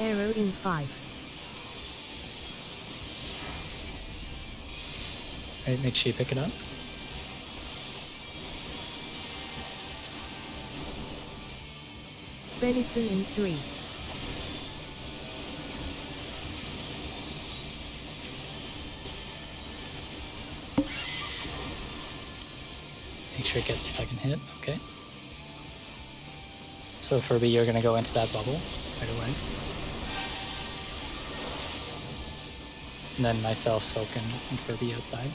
Arrow in 5. Right, make sure you pick it up. Venison in 3. Make sure it gets the second hit. Okay. So Furby, you're gonna go into that bubble right away. And then myself, Silken, and Furby outside.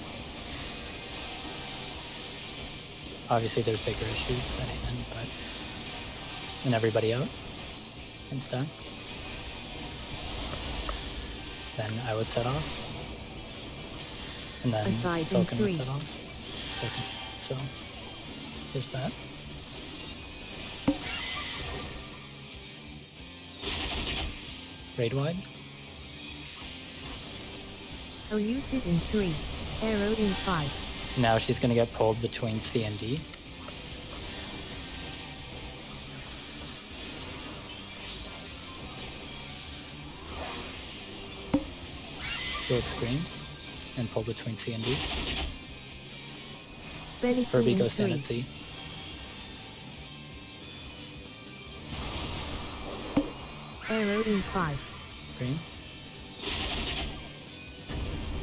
Obviously there's bigger issues at the end, but... And everybody out. And stack. Then I would set off. And then Aside in Silken would 3. set off. So, there's that. Raid wide. UwU sit in 3. Arrow in 5. Now she's going to get pulled between C and D. She'll scream and pull between C and D. Venison Furby in goes stand 3. at C. Arrow in 5. Scream.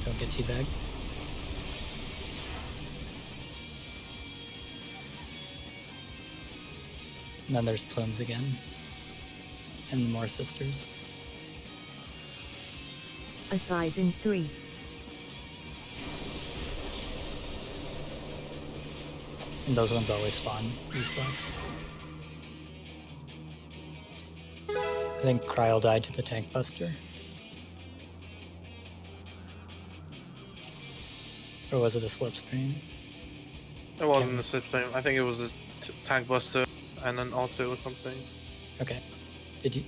Don't get teabagged. And then there's Plumes again. And more sisters. A size in 3. And those ones always spawn east-west. I think Cryo died to the Tank Buster. Or was it a slipstream? It wasn't the slipstream. I think it was a tank buster and then auto or something. Okay.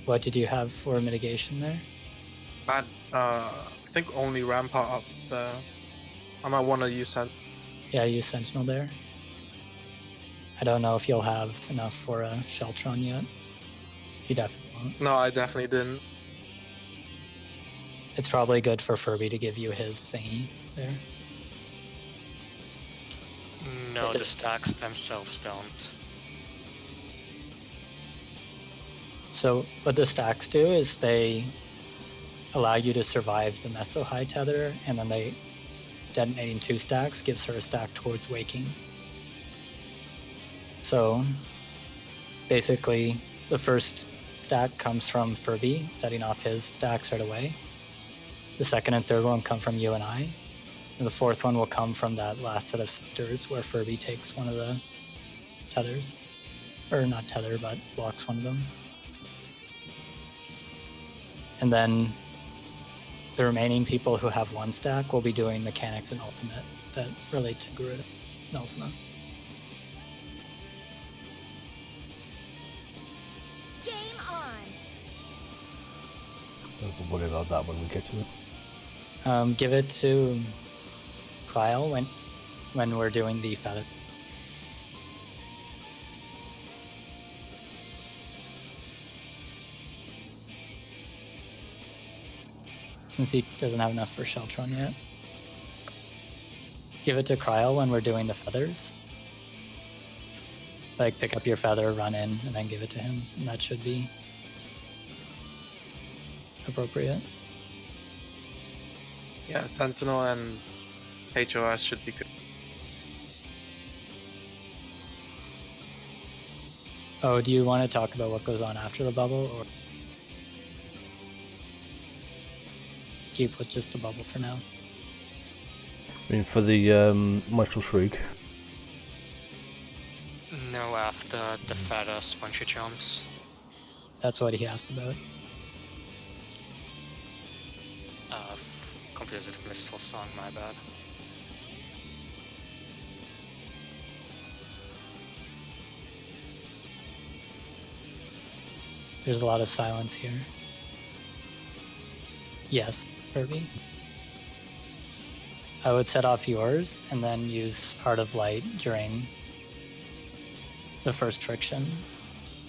What did you have for mitigation there? I think only Rampart up there. I might want to use that. Yeah, use Sentinel there. I don't know if you'll have enough for a Sheltron yet. You definitely won't. No, I definitely didn't. It's probably good for Furby to give you his thingy there. No, It the stacks themselves don't. So what the stacks do is they allow you to survive the Meso High Tether, and then they detonating 2 stacks gives her a stack towards waking. So basically, the first stack comes from Furby, setting off his stacks right away. The second and third one come from you and I. And the fourth one will come from that last set of sisters where Furby takes one of the tethers. Or not tether, but blocks one of them. And then the remaining people who have 1 stack will be doing mechanics and ultimate that relate to Garuda and Ultima. Game on. Don't worry about that when we get to it. Give it to Kyle when we're doing the feather. Since he doesn't have enough for Sheltron yet. Give it to Cryo when we're doing the feathers. Like, pick up your feather, run in, and then give it to him. And that should be appropriate. Yeah, Sentinel and HOS should be good. Oh, do you want to talk about what goes on after the bubble, or keep with just the bubble for now? I mean, for the Maestral Shriek, No, after the feathers when she jumps. That's what he asked about. Confused with Mistful Song, my bad. There's a lot of silence here. Yes, Kirby. I would set off yours and then use Heart of Light during the first friction.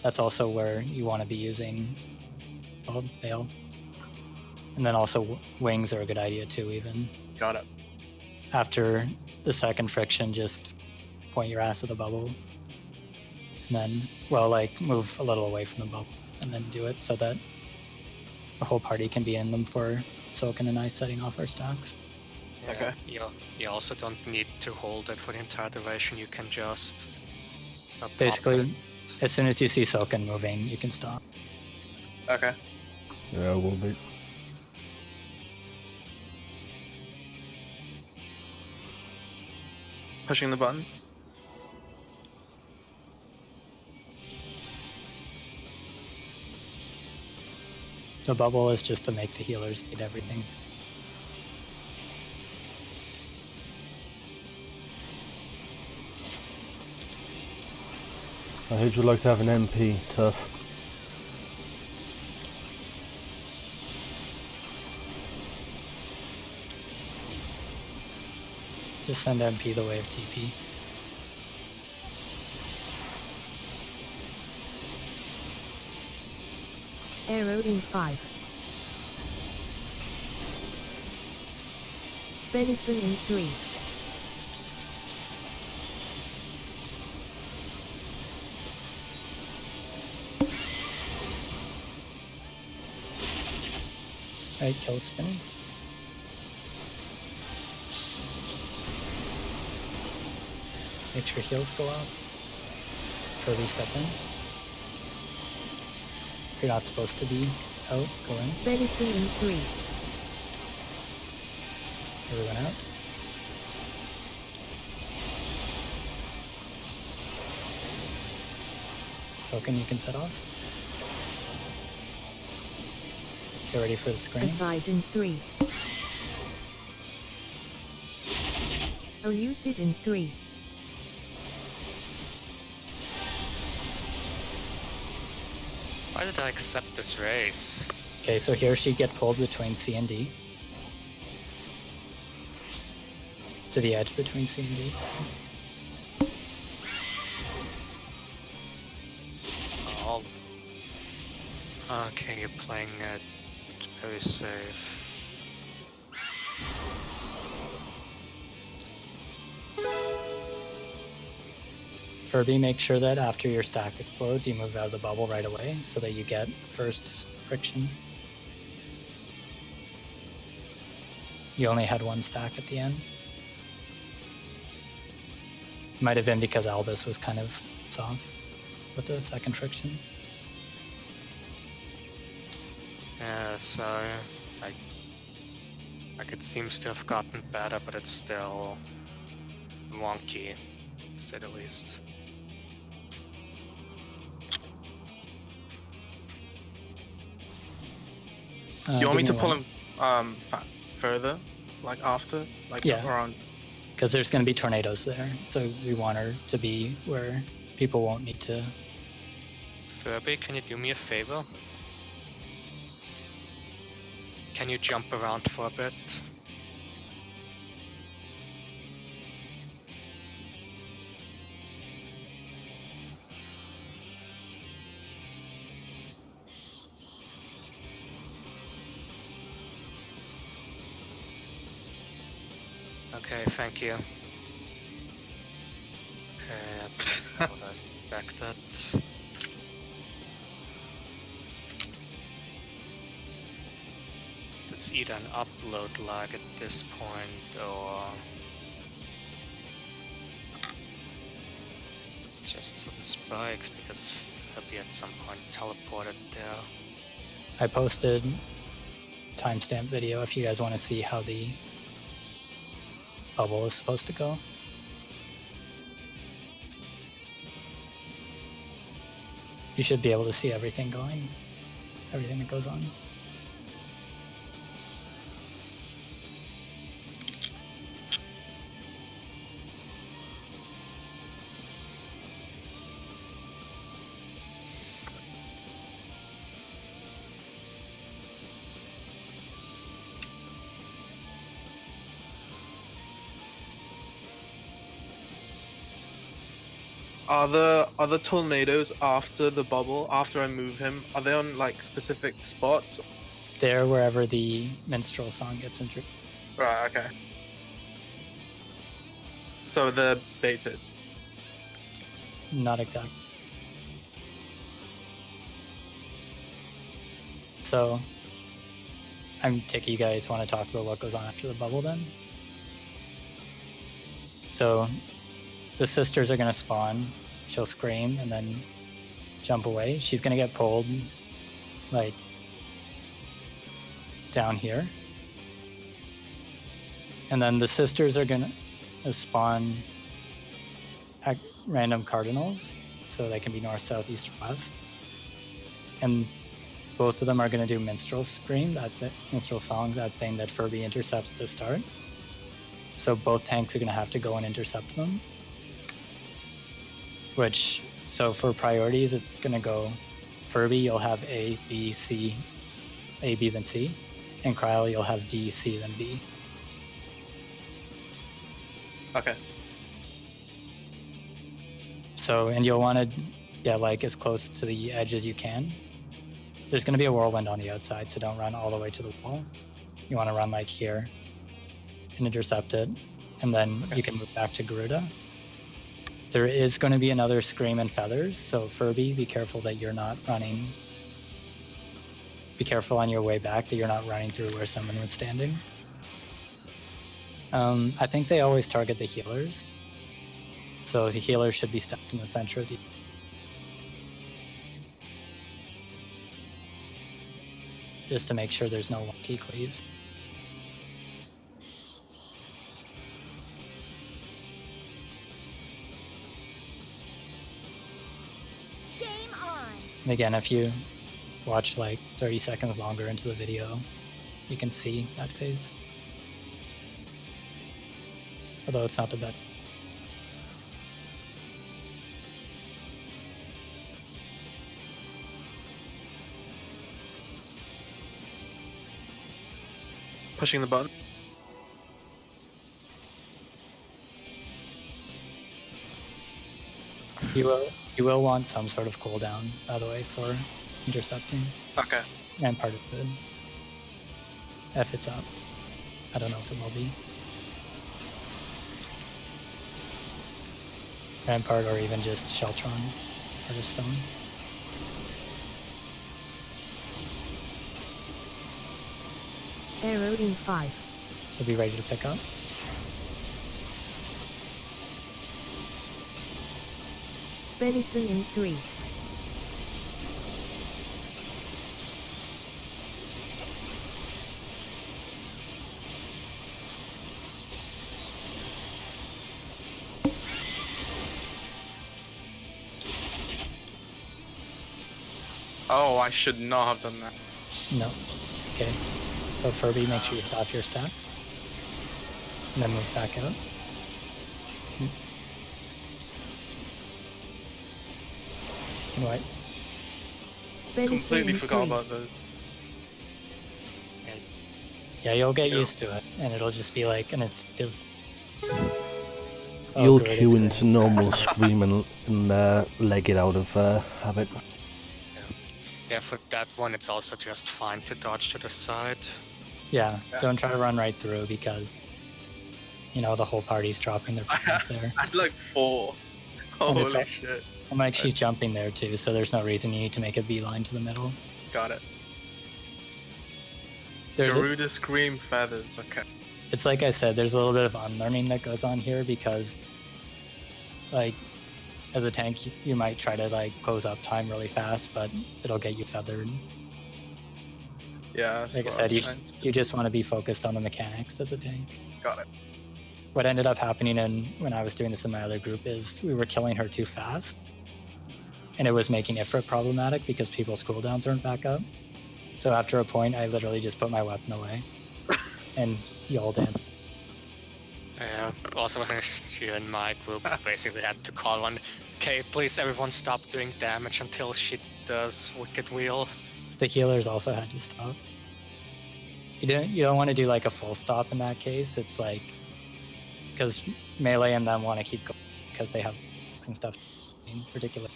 That's also where you want to be using Veil. And then also wings are a good idea too, even. Got it. After the second friction, just point your ass at the bubble. And then, well, like, move a little away from the bubble and then do it so that the whole party can be in them for Soken and I setting off our stacks. Yeah, Okay. You also don't need to hold it for the entire duration. You can just pop Basically, it. as soon as you see Soken moving, you can stop. Okay. yeah, will be. Pushing the button. The bubble is just to make the healers eat everything. I heard you'd like to have an MP, tough. Just send MP the way of TP. Arrow in 5. Venison in 3. Right, kill spinning. Make sure heals go out. Furby step in. If you're not supposed to be out, go in. Venison in 3. Everyone out. Token you can set off. Get ready for the screen. Assize in 3. UwU sit in 3. Why did I accept this race? Okay, so here she get pulled between C and D. To the edge between C and D. Oh. Okay, you're playing it very safe. Furby, make sure that after your stack explodes, you move out of the bubble right away so that you get first friction. You only had 1 stack at the end. Might have been because Albus was kind of soft with the second friction. Yeah, so like it seems to have gotten better, but it's still wonky, to say the least. You want me to pull him? him further, like after, like Yeah. around? Because there's going to be tornadoes there, so we want her to be where people won't need to. Furby, can you do me a favor? Can you jump around for a bit? Okay, thank you. Okay, that's not what I expected. So it's either an upload lag at this point or just sudden spikes because Furby at some point teleported there. I posted timestamp video if you guys want to see how the bubble is supposed to go. You should be able to see everything going, everything that goes on. Are the tornadoes after the bubble? After I move him, are they on like specific spots? There, wherever the minstrel song gets introduced. Right. Okay. So they're baited. Not exact. So, I'm taking you guys want to talk about what goes on after the bubble then? So, the sisters are going to spawn, she'll scream and then jump away. She's going to get pulled, like, down here. And then the sisters are going to spawn at random cardinals, so they can be north, south, east, or west. And both of them are going to do minstrel scream, that minstrel song, that thing that Furby intercepts at the start. So both tanks are going to have to go and intercept them. Which, so for priorities, it's going to go Furby, you'll have A, B, C, A, B, then C. And Kryl, you'll have D, C, then B. Okay. So, and you'll want to get like as close to the edge as you can. There's going to be a whirlwind on the outside, so don't run all the way to the wall. You want to run like here and intercept it, and then you can move back to Garuda. There is going to be another Scream and Feathers, so Furby, be careful that you're not running. Be careful on your way back that you're not running through where someone was standing. I think they always target the healers, so the healers should be stuck in the center of the. Just to make sure there's no wonky cleaves. Game on. And again, if you watch like 30 seconds longer into the video, you can see that phase. Although it's not the best. Pushing the button. You will want some sort of cooldown, by the way, for intercepting. Okay. And part of the if it's up. I don't know if it will be. Rampart or even just Sheltron or just Stone. Arrow in 5. So be ready to pick up. Benison in 3. Oh, I should not have done that. No. Okay. So Furby, make sure you stop your stacks. And then move back out. And white. Benison Completely in forgot 3. about those. Yeah, you'll get Cool. used to it, and it'll just be like an instinctive. Oh, You'll good, queue it's into great. normal Scream and leg it out of habit. Yeah, for that one, it's also just fine to dodge to the side. Yeah, Yeah. don't try to run right through because, you know, the whole party's dropping their points there. I had like 4. And it's Holy all- shit. And like she's jumping there too, so there's no reason you need to make a beeline to the middle. Got it. There's a, Garuda Scream Feathers, okay. it's like I said, there's a little bit of unlearning that goes on here because, like, as a tank, you might try to like close up time really fast, but it'll get you feathered. Yeah, that's Like I what said, was trying to do. you just want to be focused on the mechanics as a tank. Got it. What ended up happening when I was doing this in my other group is we were killing her too fast, and it was making Ifrit problematic because people's cooldowns weren't back up. So after a point, I literally just put my weapon away, and y'all danced. Yeah, also you and my group basically had to call on, okay, please everyone stop doing damage until she does Wicked Wheel. The healers also had to stop. You don't want to do like a full stop in that case. It's like because melee and them want to keep going because they have and stuff in particular.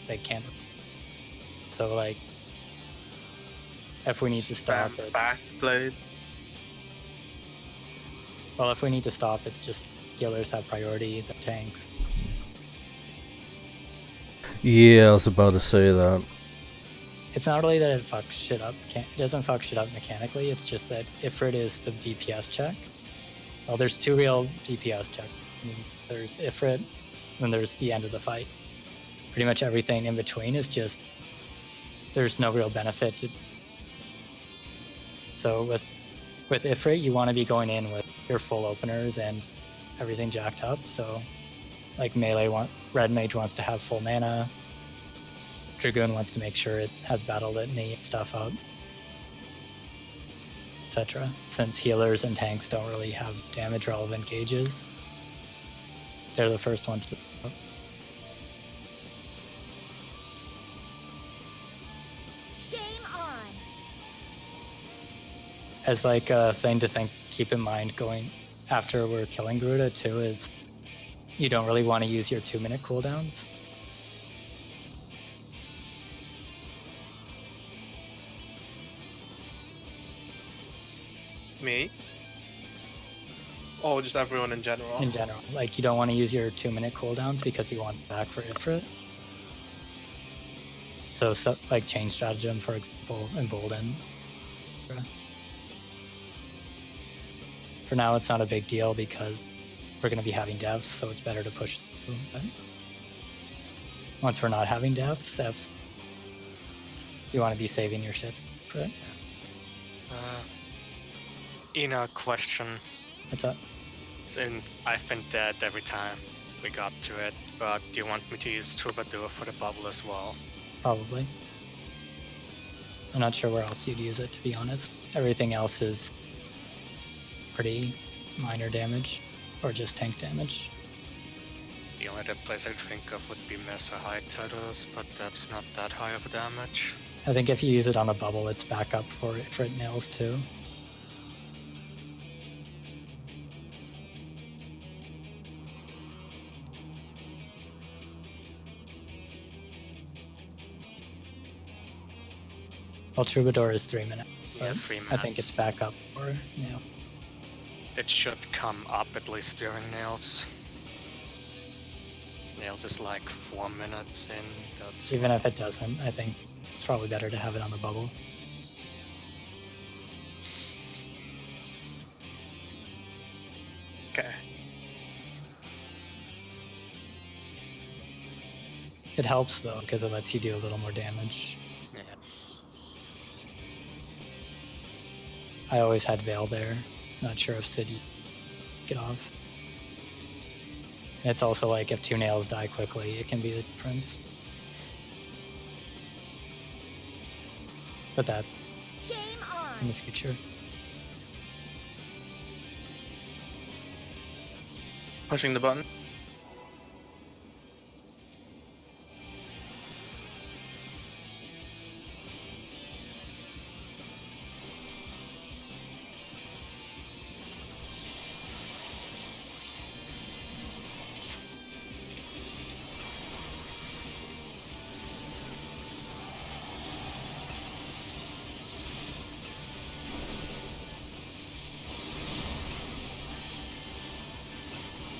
They can't. So like, if we need to stop Spam it, Fast Blade. well, if we need to stop, it's just healers have priority. The tanks. Yeah, I was about to say that. It's not really that it fucks shit up. It doesn't fuck shit up mechanically. It's just that Ifrit is the DPS check. Well, there's 2 real DPS checks. I mean, there's Ifrit, and then there's the end of the fight. Pretty much everything in between is just there's no real benefit to. So with Ifrit, you want to be going in with your full openers and everything jacked up. So like Red Mage wants to have full mana. Dragoon wants to make sure it has battle litany and stuff up, etc. Since healers and tanks don't really have damage relevant gauges, they're the first ones to. Game on. As like a thing to keep in mind going after we're killing Garuda too is you don't really want to use your 2-minute cooldowns. Me? Oh, just everyone in general. In general, like you don't want to use your 2-minute cooldowns because you want back for Ifrit. So like change stratagem, for example, embolden. For now, it's not a big deal because we're going to be having deaths, so it's better to push through. But once we're not having deaths, if you want to be saving your shit for it. Ina, question. What's up? Since I've been dead every time we got to it, but do you want me to use Troubadour for the bubble as well? Probably. I'm not sure where else you'd use it, to be honest. Everything else is pretty minor damage, or just tank damage. The only other place I could think of would be Mesa High Tethers, but that's not that high of a damage. I think if you use it on a bubble, it's back up for it nails too. Well, Troubadour is 3 minutes. Yeah, but 3 minutes. I think it's back up for nail. It should come up at least during Nails. Nails is like 4 minutes in. That's Even if it doesn't, I think it's probably better to have it on the bubble. Okay. It helps though, because it lets you do a little more damage. Yeah. I always had Veil there. Not sure if City get off. And it's also like if 2 nails die quickly, it can be the difference. But that's Game in on. the future. Pushing the button.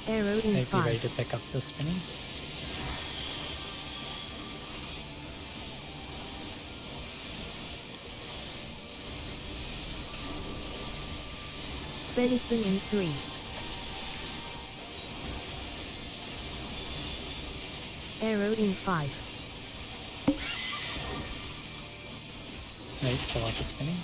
Arrow in Maybe ready 5. to pick up the spinning. Venison in 3. Arrow in 5. Right, kill off the spinning.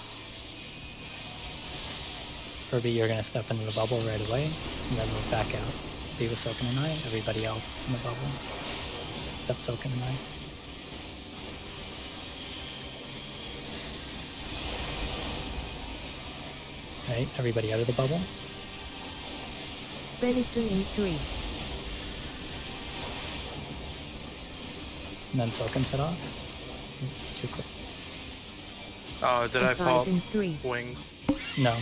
Furby, you're gonna step into the bubble right away, and then move back out. Be with Soken and I, everybody else in the bubble. Except Soken and I. Right, everybody out of the bubble. Venison in 3. And then Soken set off. Too quick. Oh, did I Size pop in 3. wings? No.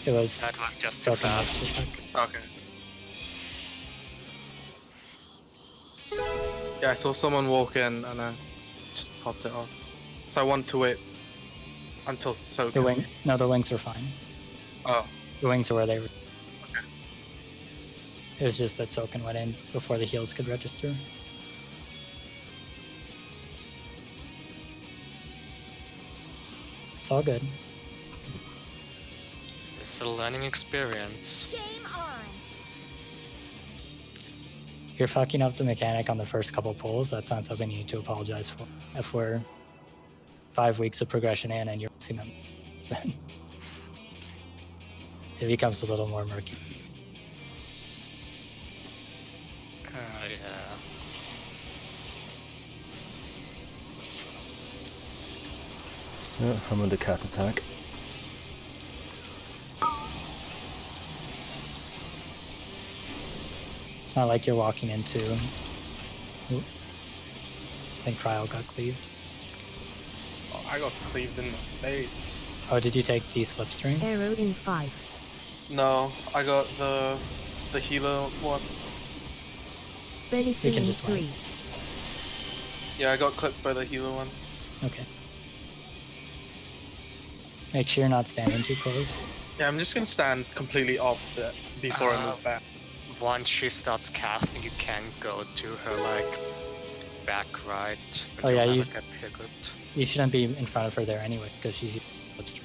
It was That was just too Soken fast. next attack. Okay. Yeah, I saw someone walk in and I just popped it off. So I want to wait until Soken. The wing. No, the wings are fine. Oh, The wings are where they were. okay. It was just that Soken went in before the heals could register. It's all good. It's a learning experience. Game on. You're fucking up the mechanic on the first couple pulls. That's not something you need to apologize for. If we're 5 weeks of progression in and you're missing them, then it becomes a little more murky. Yeah. Yeah, I'm under cat attack. It's not like you're walking into. Oop. I think Cryo got cleaved. Oh, I got cleaved in the face. Oh, did you take the slipstream? Arrow in 5. No, I got the healer one. Venison can in just 3. Yeah, I got clipped by the healer one. Okay. Make sure you're not standing too close. Yeah, I'm just gonna stand completely opposite before I move back. Once she starts casting, you can go to her like back right. But Oh, you'll yeah, never you- get triggered. You shouldn't be in front of her there anyway, because she's slipstream.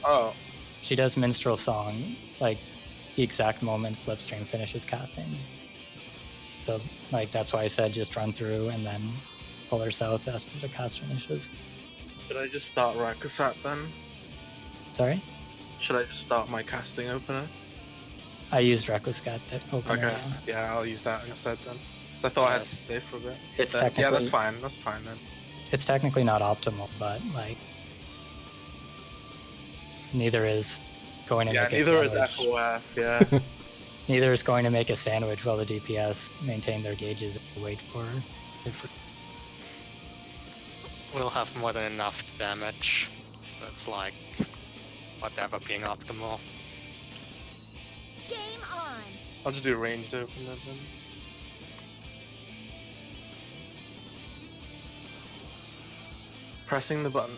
Oh, She does minstrel song, like the exact moment slipstream finishes casting. So, like, that's why I said just run through and then pull her south as the cast finishes. should I just start Rakusat then? Sorry? Should I just start my casting opener? I used Requiscat to open Okay, her. yeah, I'll use that instead then. So I thought I had to Yes. stay for a bit. It's Yeah, technically, that's fine. That's fine then. It's technically not optimal, but, like, neither is going to Yeah, make a neither is sandwich. FOF. Yeah. Neither is going to make a sandwich while the DPS maintain their gauges and wait for We'll have more than enough damage. So it's like whatever being optimal. Game on. I'll just do ranged opener then. Pressing the button.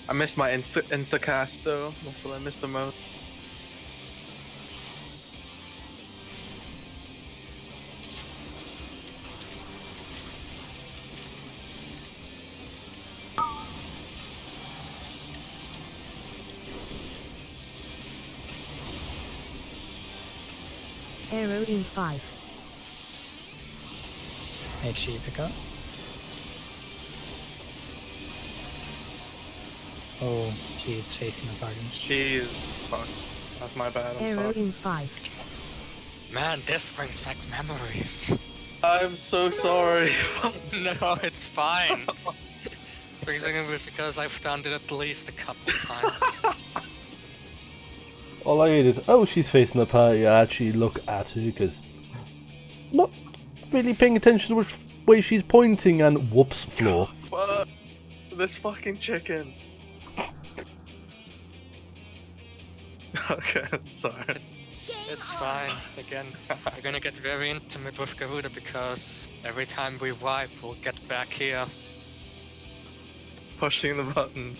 I missed my insta cast though. That's what I missed the most. Arrow in 5. Make sure you pick up. Oh, she's facing the party. Jeez, fuck. That's my bad. I'm Arrow sorry. in 5. Man, this brings back memories. I'm so sorry. No, it's fine. Everything of it because I've done it at least a couple times. All I heard is, oh, she's facing the party. I actually look at her because not really paying attention to which way she's pointing, and whoops, floor. Fuck. This fucking chicken. Okay, sorry. It's fine. Again, we're gonna get very intimate with Garuda because every time we wipe, we'll get back here. Pushing the button.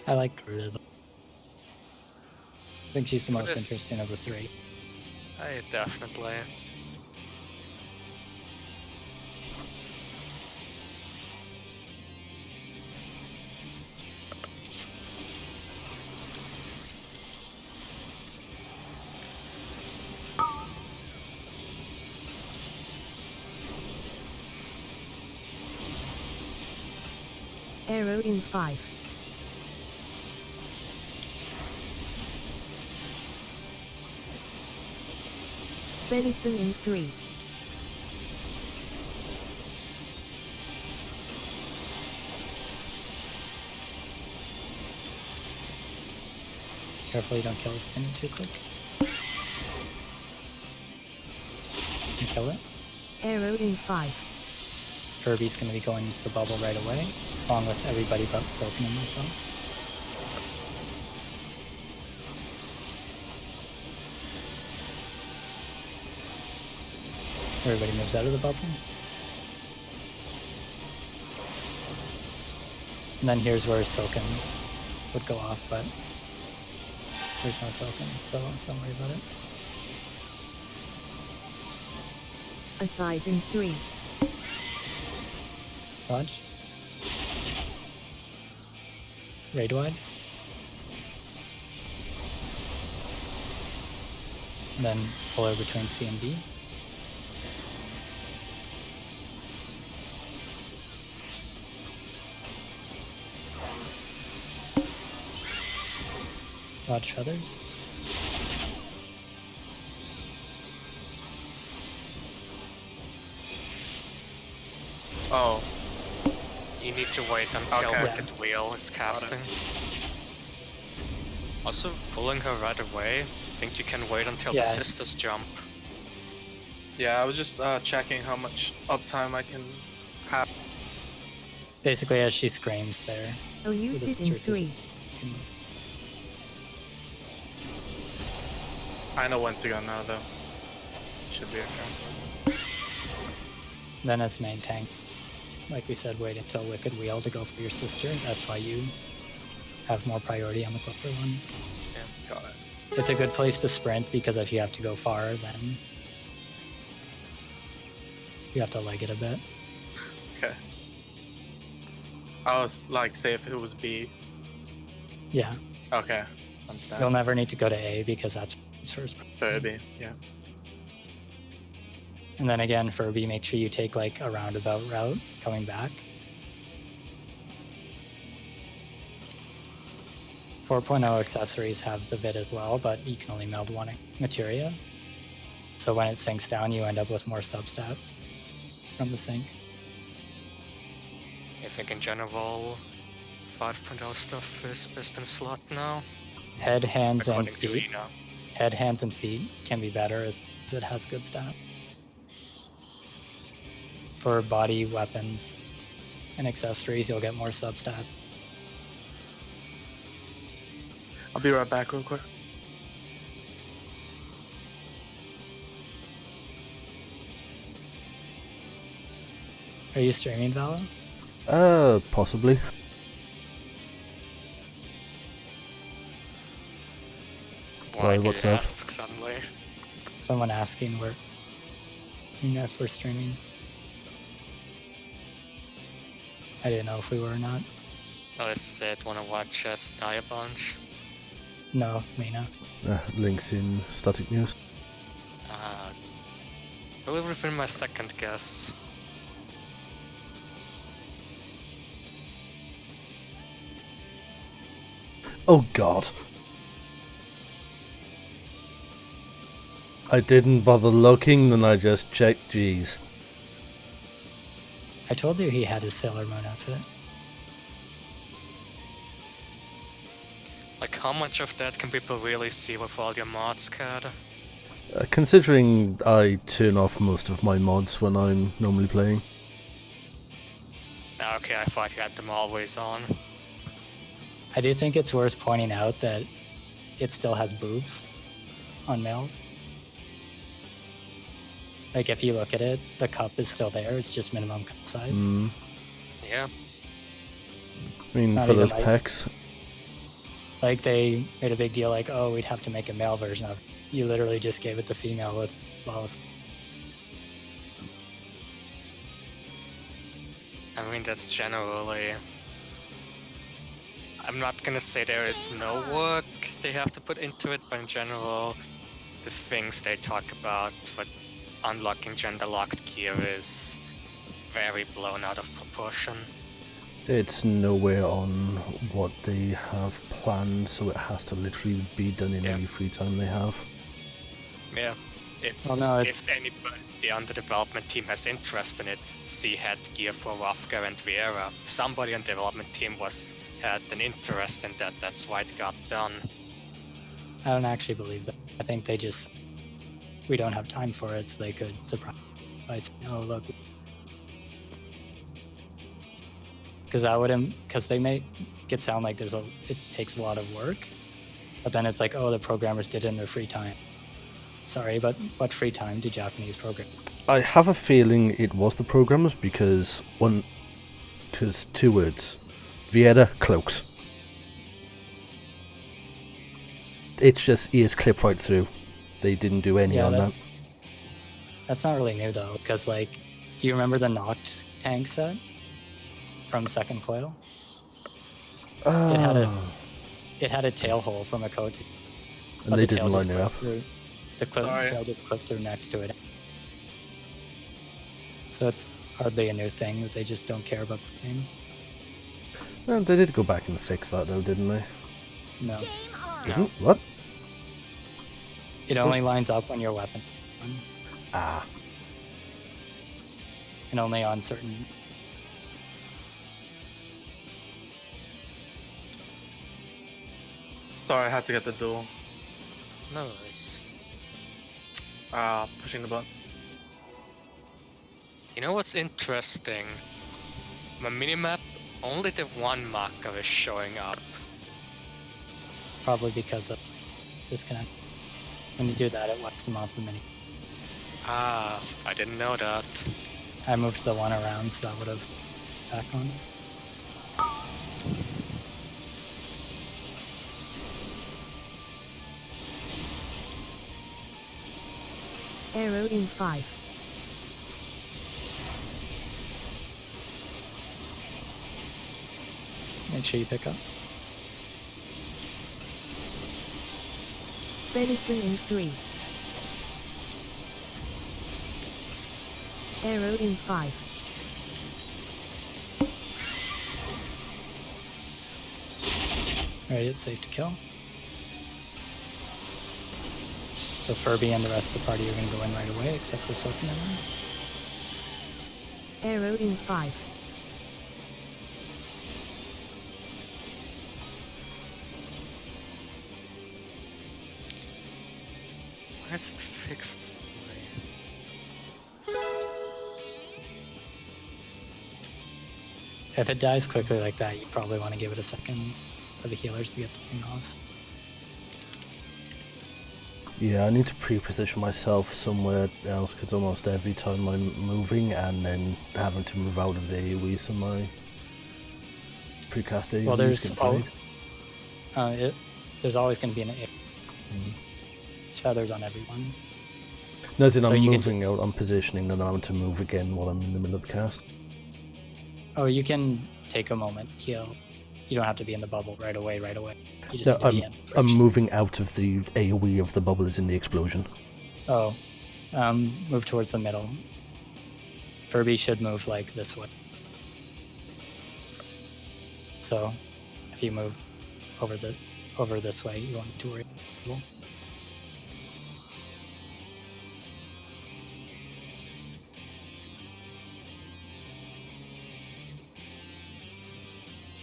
I like Garuda. I think she's the most Garuda's- interesting of the three. Definitely. Arrow in 5. Venison in 3. Careful you don't kill the spinning too quick. You kill it. Arrow in 5. Furby's gonna be going into the bubble right away, along with everybody but Silken and myself. Everybody moves out of the bubble. And then here's where Silken would go off, but there's no Silken, so don't worry about it. A size in 3. Dodge. Raid wide. And then pull her between C and D. Dodge feathers. Oh, You need to wait until Okay. Wicked Wheel is casting. Also, pulling her right away. I think you can wait until the Yeah. sisters jump. yeah, I was just checking how much uptime I can have. Basically, as she screams there. OU with the sit in sisters, 3. you can- I know when to go now, though. Should be okay. Then it's main tank. Like we said, wait until Wicked Wheel to go for your sister. That's why you have more priority on the Clipper ones. Yeah, got it. It's a good place to sprint because if you have to go far, then you have to leg it a bit. Okay. I was like, say if it was B. Yeah, Okay, understand. you'll never need to go to A because that's first. For B, yeah. And then again, for B, make sure you take like a roundabout route coming back. 4.0 accessories have the bit as well, but you can only meld one materia. So when it sinks down, you end up with more substats from the sink. I think in general, 5.0 stuff is best in slot now, Head, hands, and according to feet. Ina. Head, hands, and feet can be better as it has good stat. For body, weapons, and accessories, you'll get more substat. I'll be right back real quick. Are you streaming, Vala? Possibly. Why do what's you up? ask suddenly? Someone asking where, if we're streaming. I didn't know if we were or not. Oh, is it wanna watch us die a bunch? No, Mina. Links in static news. Ah, What would have been my second guess? Oh god. I didn't bother looking, then I just checked. Jeez. I told you he had his Sailor Moon outfit. Like, how much of that can people really see with all your mods, Cad? Considering I turn off most of my mods when I'm normally playing. Okay, I thought you had them always on. I do think it's worth pointing out that it still has boobs on males. Like, if you look at it, the cup is still there, it's just minimum cup size. Yeah. I mean, not for even those like- pecs. Like, they made a big deal, like, oh, we'd have to make a male version of it. You literally just gave it the female with both. I mean, that's generally... I'm not gonna say there is no work they have to put into it, but in general, the things they talk about for unlocking gender-locked gear is very blown out of proportion. It's nowhere on what they have planned, so it has to literally be done in any free time they have. Yeah, it's Well, no, if anybody on the development team has interest in it, see headgear for Wafka and Viera. Somebody on the development team had an interest in that, that's why it got done. I don't actually believe that. I think they just... We don't have time for it, so they could surprise by saying, oh, look. Because they make it sound like it takes a lot of work, but then it's like, oh, the programmers did it in their free time. Sorry, but what free time do Japanese program? I have a feeling it was the programmers because two words. Viera cloaks. It's just ears clipped right through. They didn't do any on that. That's not really new though, because like, do you remember the Noct tank set from Second Coil? It had a tail hole from a coat. And they didn't line it up. The tail just clipped through next to it. So it's hardly a new thing that they just don't care about the game. Well, they did go back and fix that though, didn't they? No. Game on. No. Didn't? What? It only lines up when your weapon. Ah. And only on certain... Sorry, I had to get the door. No worries. Pushing the button. You know what's interesting? My minimap, only the one marker is showing up. Probably because of disconnect. When you do that, it wipes them off the mini. Ah, I didn't know that. I moved the one around, so that would have back on. Arrow in 5. Make sure you pick up. Venison in 3. Arrow in 5. Alright, it's safe to kill. So Furby and the rest of the party are going to go in right away, except for Silken and them. Arrow in 5. Why is it fixed? If it dies quickly like that, you probably want to give it a second for the healers to get something off. Yeah, I need to pre-position myself somewhere else because almost every time I'm moving and then having to move out of the AoE so my precast AoE Well, there's get played. there's always going to be an It's feathers on everyone. No, as in So I'm you can moving out, I'm positioning and I'm having to move again while I'm in the middle of the cast. Oh, you can take a moment, heal. You don't have to be in the bubble right away. You just No, need to be in I'm friction. moving out of the AoE of the bubble is in the explosion. Oh, Move towards the middle. Furby should move like this way. So if you move over this way, you won't need to worry.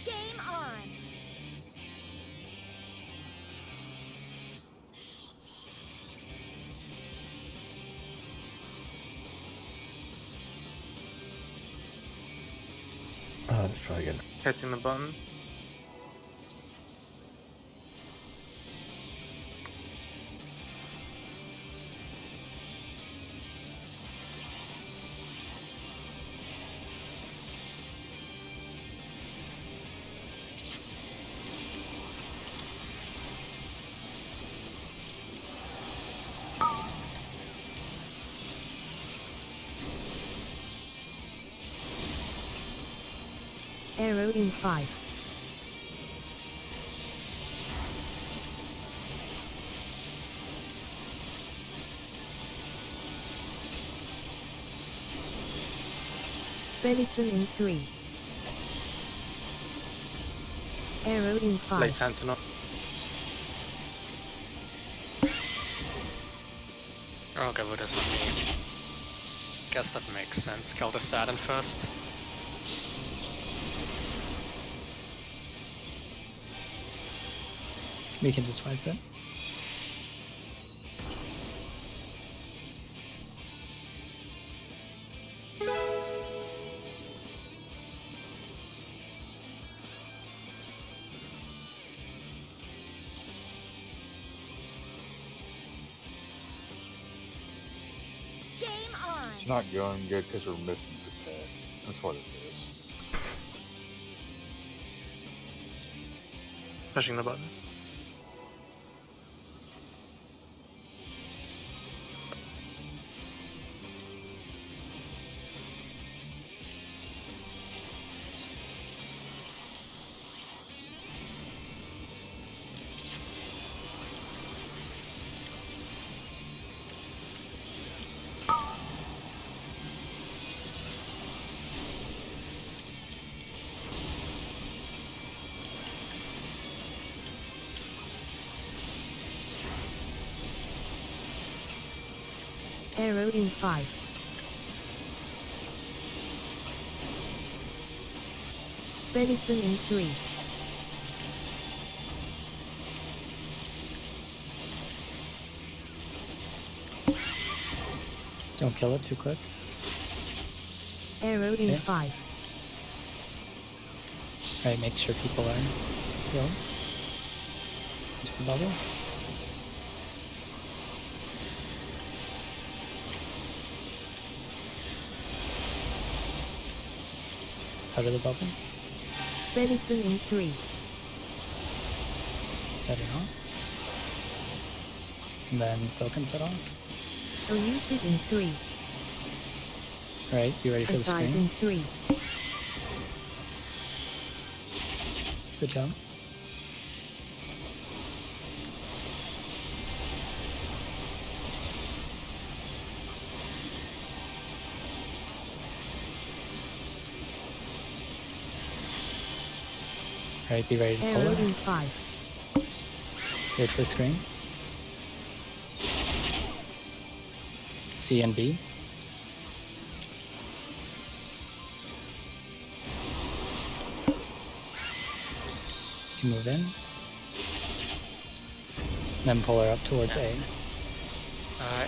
Game on. Let's try again. Hitting the button. Arrow in 5. Venison in 3. Arrow in 5. Late Sentinel. I'll go with this on me. Guess that makes sense. Kill the Saturn first. We can just wipe it. Game on. It's not going good because we're missing Protect. That's what it is. Pushing the button. Arrow in 5. Venison in 3. Don't kill it too quick. Arrow in Okay. 5. Alright, make sure people are healed. Just a bubble. Out of the bubble. Venison in 3. Set it off. And then Silken set off. Elucid in 3. Alright, be ready for the Assize in screen. 3. Good job. Alright, be ready to pull Arrow it. in 5. Wait for the screen. C and B. You can move in. Then pull her up towards A.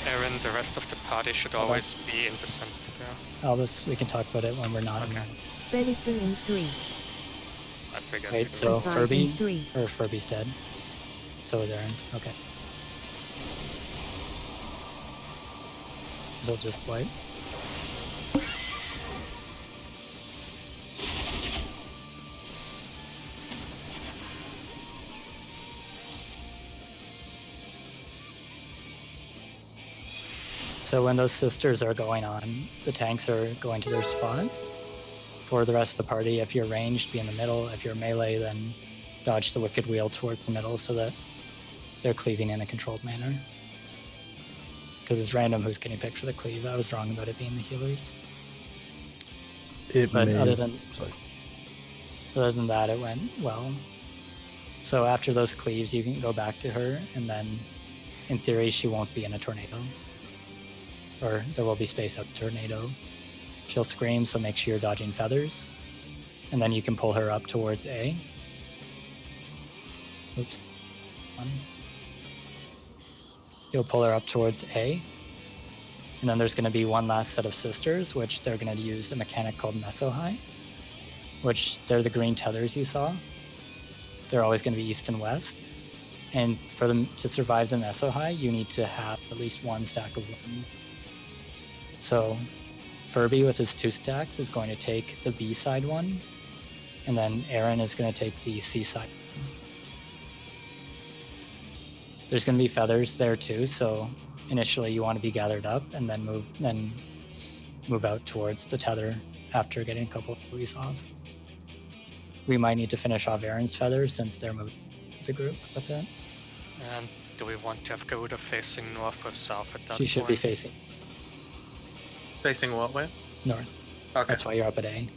Aaron, the rest of the party should always be in the center there. Albus, we can talk about it when we're not in Okay. Venison in 3. I figured. Wait, so Assize Furby, in 3. or Furby's dead. So is Aaron. Okay. So just wipe. So when those sisters are going on, the tanks are going to their spot. For the rest of the party, if you're ranged, be in the middle. If you're melee, then dodge the Wicked Wheel towards the middle so that they're cleaving in a controlled manner. because it's random who's getting picked for the cleave. I was wrong about it being the healers. It But may... other than that, it went well. So after those cleaves, you can go back to her, and then in theory, she won't be in a tornado. Or there will be space out the tornado. She'll scream, so make sure you're dodging feathers. And then you can pull her up towards A. Oops. You'll pull her up towards A. And then there's going to be one last set of sisters, which they're going to use a mechanic called Meso High, which they're the green tethers you saw. They're always going to be east and west. And for them to survive the Meso High, you need to have at least one stack of wind. So Furby with his 2 stacks is going to take the B side one, and then Aaron is going to take the C side. There's going to be feathers there too, so initially you want to be gathered up and then move out towards the tether after getting a couple of buoys off. We might need to finish off Aaron's feathers since they're moving to group with it. And do we want to have Garuda facing north or south at that She should be point? facing Facing what way? north. Okay. That's why you're up at A.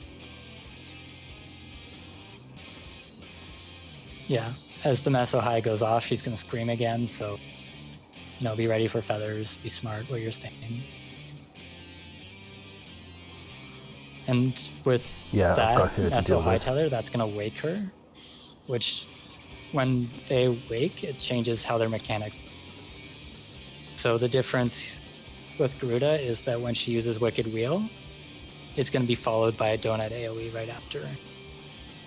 Yeah, as the Meso High goes off, she's going to scream again, so be ready for feathers, be smart where you're standing. And with Yeah, I've that got her to deal Meso High with. tether, that's going to wake her, which when they wake, it changes how their mechanics. So the difference with Garuda is that when she uses Wicked Wheel, it's going to be followed by a donut AoE right after.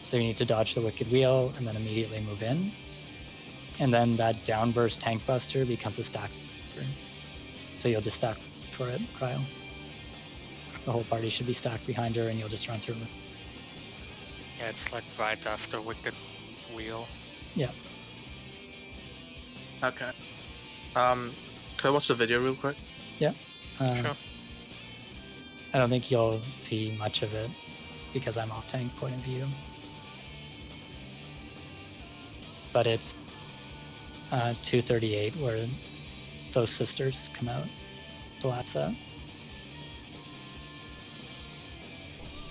So you need to dodge the Wicked Wheel and then immediately move in. And then that downburst tank buster becomes a stack. So you'll just stack for it, Cryo. The whole party should be stacked behind her and you'll just run through. Yeah, it's like right after Wicked Wheel. Yeah. Okay. Can I watch the video real quick? Yeah. Sure. I don't think you'll see much of it because I'm off tank point of view. But it's 238 where those sisters come out. The last set.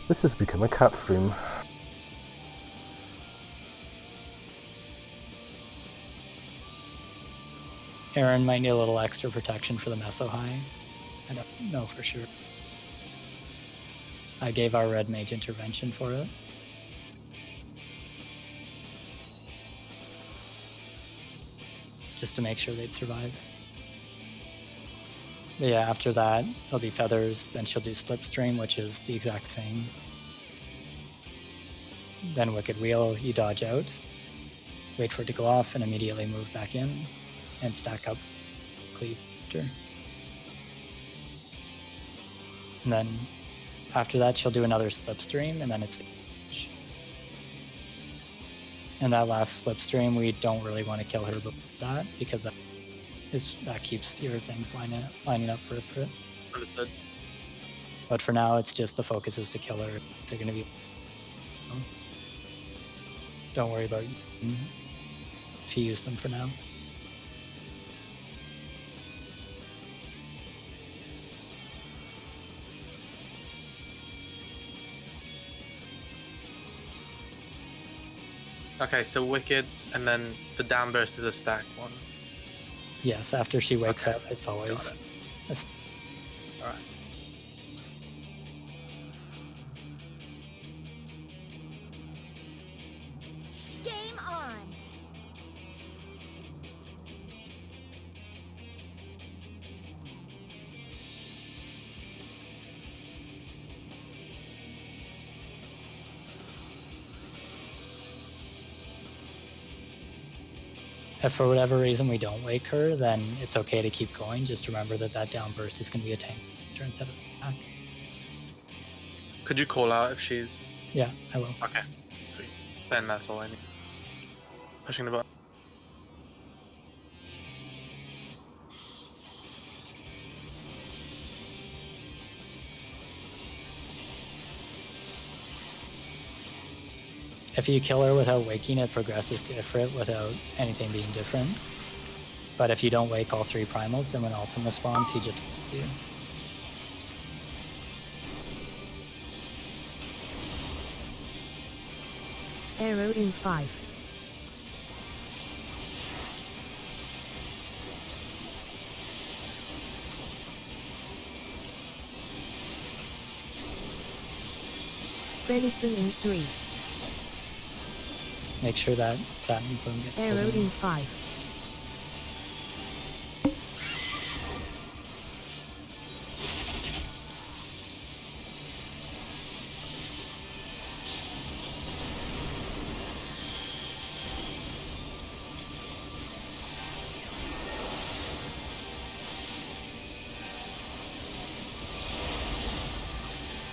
This has become a cat stream. Aaron might need a little extra protection for the Meso High. I don't know for sure. I gave our red mage intervention for it. Just to make sure they'd survive. But yeah, after that, it'll be feathers, then she'll do slipstream, which is the exact same. Then Wicked Wheel, you dodge out, wait for it to go off, and immediately move back in, and stack up cleave after. And then after that, she'll do another slipstream, and then it's and that last slipstream, we don't really want to kill her with that, because that keeps your things lining up for it. Understood. But for now, it's just the focus is to kill her. They're going to be... Don't worry about if you use them for now. Okay, so Wicked, and then the downburst is a stack one. Yes, after she wakes Okay, up, it's always... got it. Alright. Game on. If for whatever reason we don't wake her, then it's okay to keep going. Just remember that downburst is going to be a tank instead of attack. Could you call out if she's... Yeah, I will. Okay, sweet. Then that's all I need. Pushing the button. If you kill her without waking, it progresses to Ifrit without anything being different. But if you don't wake all 3 primals, then when Ultima spawns, he just you. Arrow in 5. Venison in 3. Make sure that Satin Plume gets pulled Arrow in. in 5.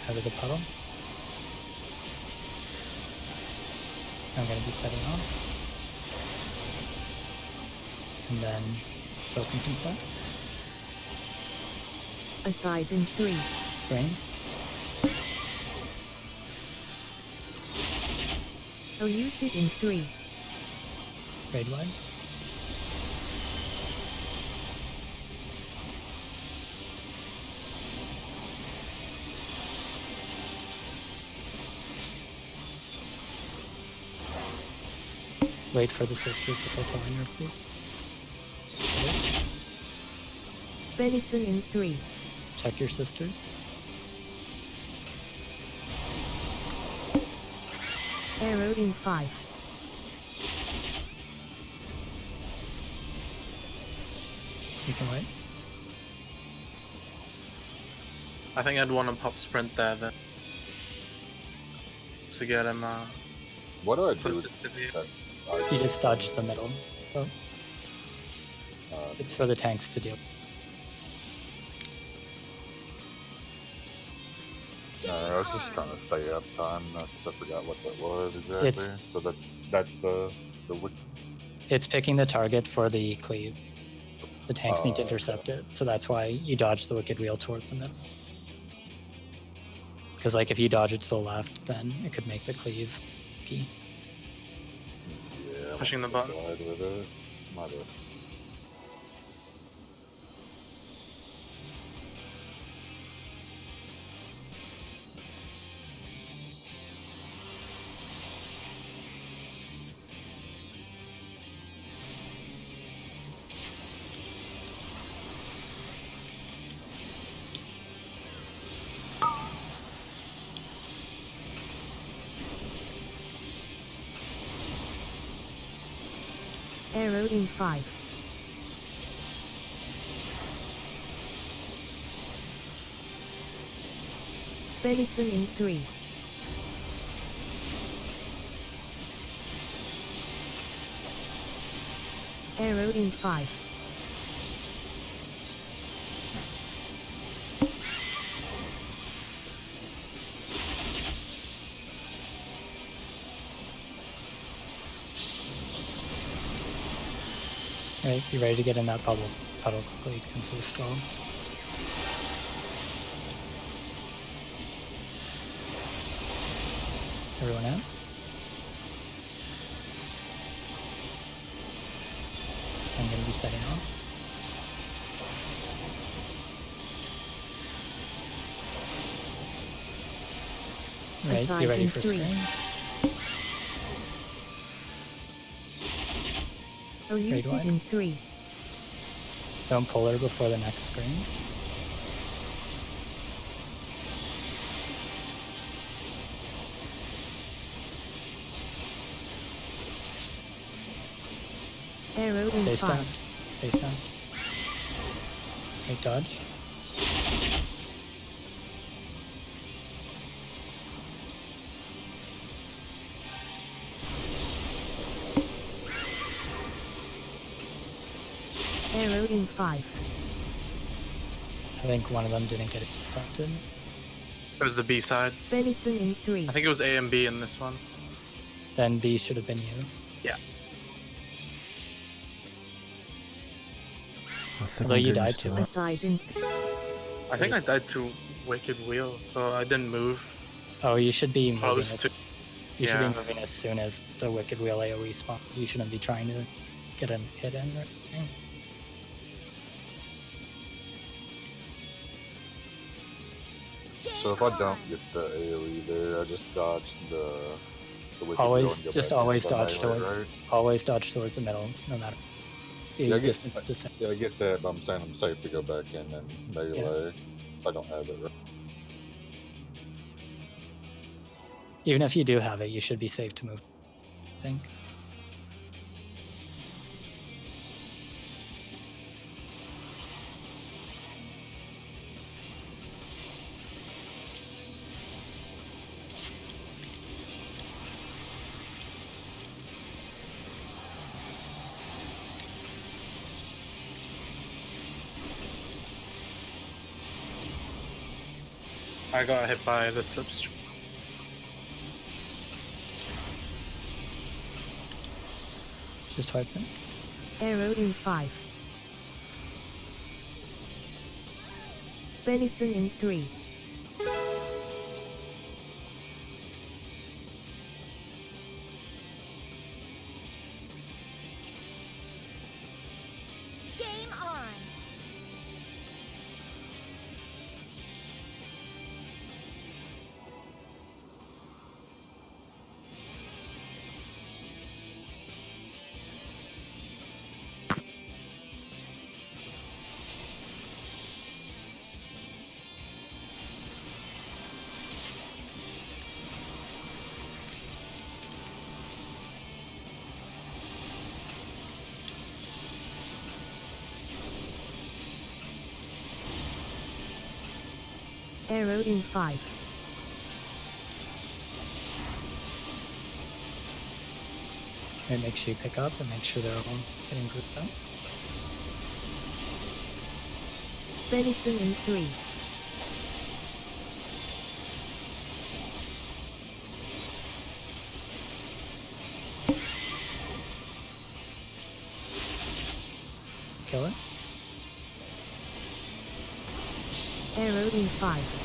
Out of the puddle. I'm gonna be setting off. And then Soaking Consent. A size in 3. Rain. OU sit in 3. Raid wide. Wait for the sisters before pulling her, please. Venison in 3. Check your sisters. Arrow in 5. You can wait. I think I'd want to pop sprint there then. To get him What do I do put with it to the that? You just dodge the middle. Oh, Uh, it's for the tanks to deal. no, I was just trying to stay up time because I forgot what that was exactly. It's- So that's the wick. It's picking the target for the cleave. The tanks need to Oh, intercept it, so that's why you dodge the Wicked Wheel towards the middle. Because like if you dodge it to the left, then it could make the cleave key. Yeah, Pushing the I'm button. side with it. Might have. Arrow in 5. Venison in 3. Arrow in 5. Right, you ready to get in that puddle quickly since it was strong. Everyone out? I'm gonna be setting off. Right, Aside you ready in for 3. screen? OU Raid sit wide. in 3. Don't pull her before the next screen. Arrow in Stay 5. stacked. Stay stacked. Make dodge. Arrow in 5. I think one of them didn't get accepted. It was the B side. Venison in 3. I think it was A and B in this one. Then B should have been you. Yeah. I think Although I'm you getting died used to to it. that. A size in 3. I think I died to Wicked Wheel, so I didn't move. Oh, you should be moving Close as, to. you should yeah. be moving as soon as the Wicked Wheel AoE spawns. You shouldn't be trying to get a hit in or anything. So if I don't get the AoE there, I just dodge the wicked Always, drill and go just back in always as I dodge melee, towards, right? always dodge towards the middle, no matter. The Yeah, I get, distance is the same. yeah, I get that, but I'm saying I'm safe to go back in and melee if I don't have it, right? Even if you do have it, you should be safe to move. I think. I got hit by the slipstream. Just hoping. Arrow in 5. Venison in 3. Game on. Arrow in 5. And make sure you pick up and make sure they're all getting grouped up. Venison in 3. Kill it. Arrow in 5.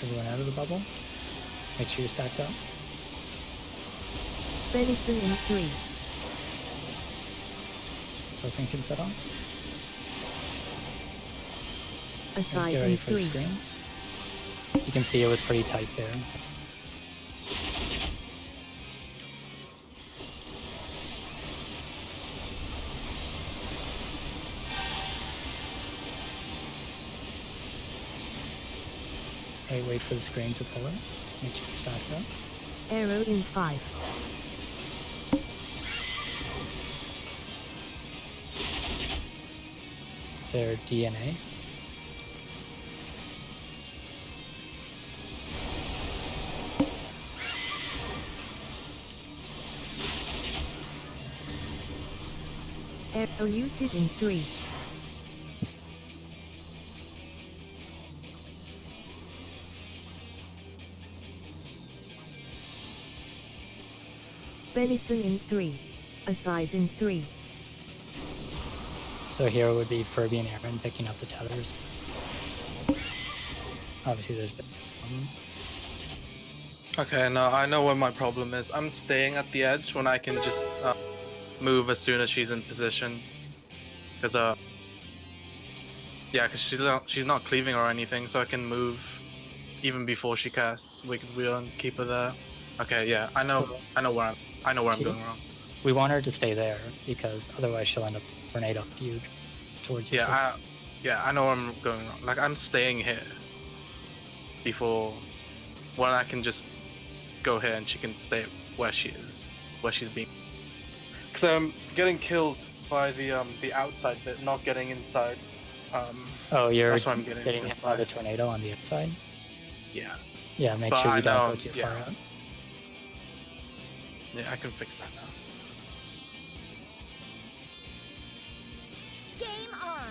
Everyone out of the bubble. Make sure you're stacked up. Venison in 3. Token can set on. Assize Get ready in for the 3. screen. You can see it was pretty tight there. Okay, wait for the screen to pull it. Make sure you're stacked up. Arrow in 5. Their DNA. Arrow you sit in 3. Venison in 3. Assize in 3. So here would be Furby and Aaron picking up the tethers. Obviously there's been problems. Okay, no, I know where my problem is. I'm staying at the edge when I can just move as soon as she's in position. Because yeah, because she's not cleaving or anything, so I can move even before she casts Wicked Wheel and keep her there. Okay, yeah, I know where I'm going wrong. We want her to stay there because otherwise she'll end up tornado you towards your system. I know where I'm going wrong. Like I'm staying here before when I can just go here and she can stay where she is, where she's being. Because I'm getting killed by the outside bit, not getting inside. Oh, you're that's why I'm getting hit killed by the tornado on the inside? Yeah. Yeah, make But sure I you don't know, go too yeah. far out. Yeah, I can fix that now. Game on.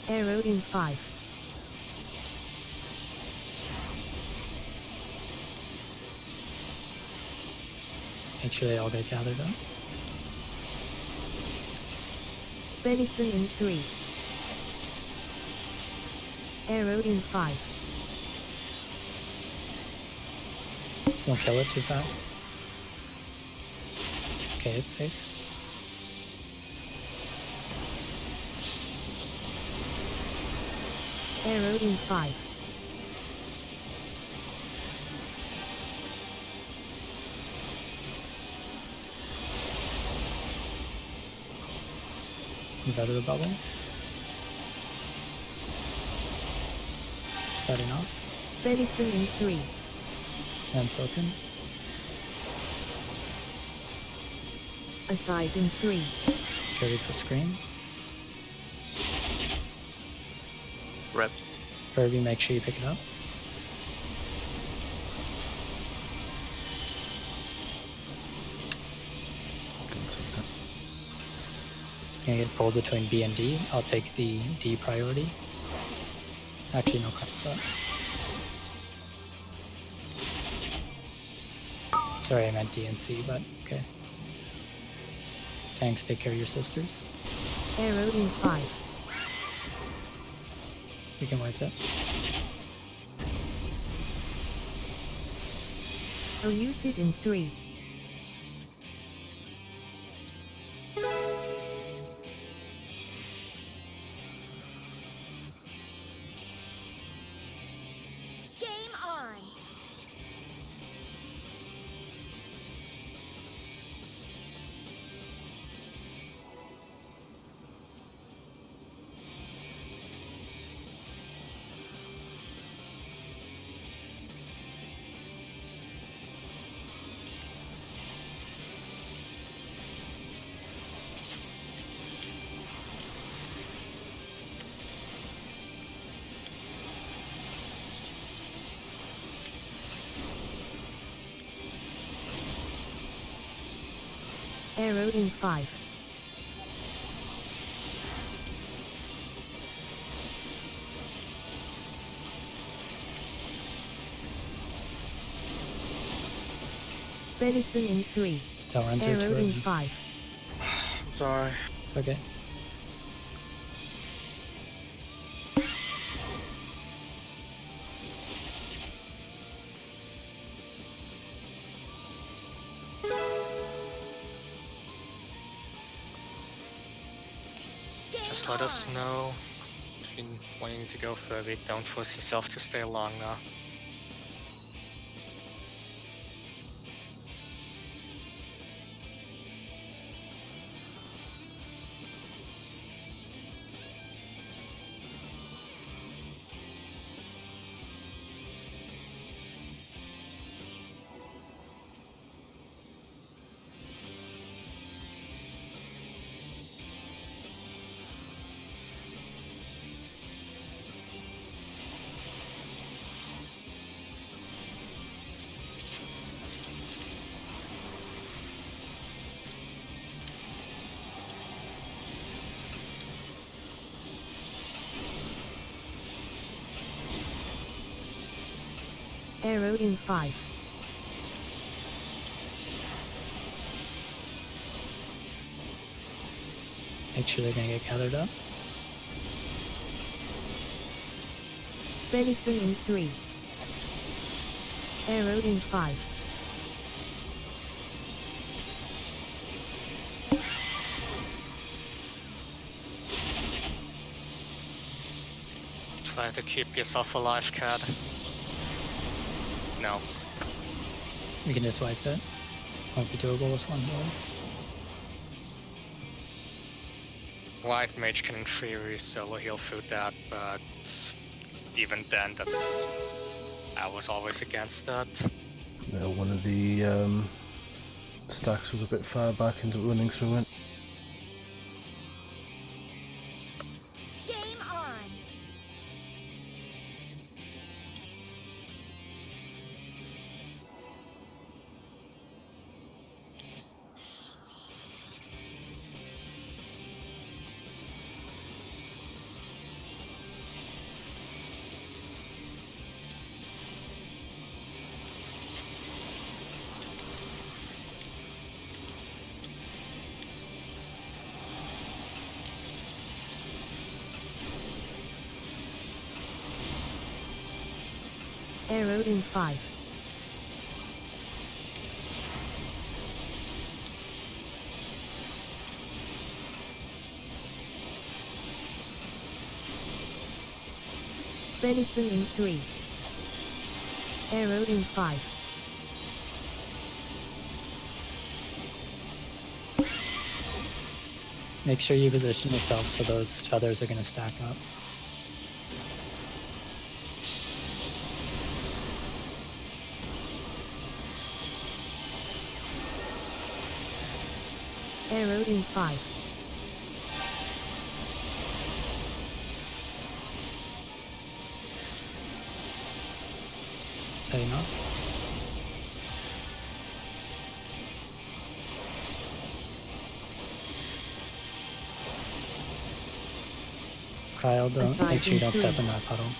Arrow in 5. Make sure they all get gathered up. Venison in 3. Arrow in 5. Don't kill it too fast. Okay, it's safe. Arrow in 5. Move out of the bubble. Starting off. Venison in 3. And Silken. A size in 3. Ready for screen. Rep. Furby, make sure you pick it up. Gonna get pulled between B and D. I'll take the D priority. Actually, no cards up. Sorry, I meant D and C, but okay. Tanks, take care of your sisters. Arrow in 5. You can wipe it. UwU sit in 3. Game on. Arrow in 5. Venison in 3. Tell Renzo Arrow to in run. 5. I'm sorry. It's okay. Just let us know if you when you need to go further. Don't force yourself to stay longer. Arrow in 5. Make sure they're gonna get gathered up. Venison in 3. Arrow in 5. Try to keep yourself alive, Cad. No. We can just wipe it. Won't be doable with one healer. White Mage can in theory solo heal through that, but even then, I was always against that. Yeah, one of the stacks was a bit far back into running through it. Game on. Arrow in 5. Venison in 3. Arrow in 5. Make sure you position yourself so those feathers are going to stack up. Arrow in 5. Setting up. Kyle, don't make sure you don't step in that puddle.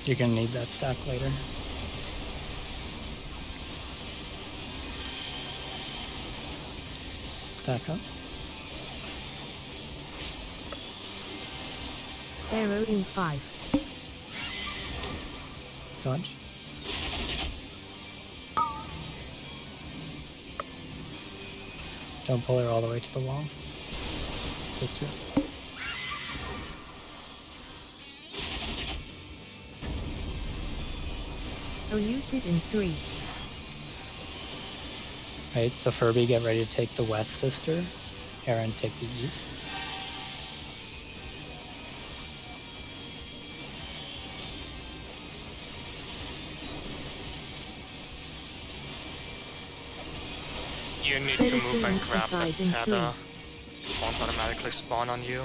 You're gonna need that stack later. Stack up. Arrow in 5. Dodge. Don't pull her all the way to the wall. Just UwU sit in 3. right, so Furby, get ready to take the west sister. Aaron, take the east. You need to move and grab that tether. It won't automatically spawn on you.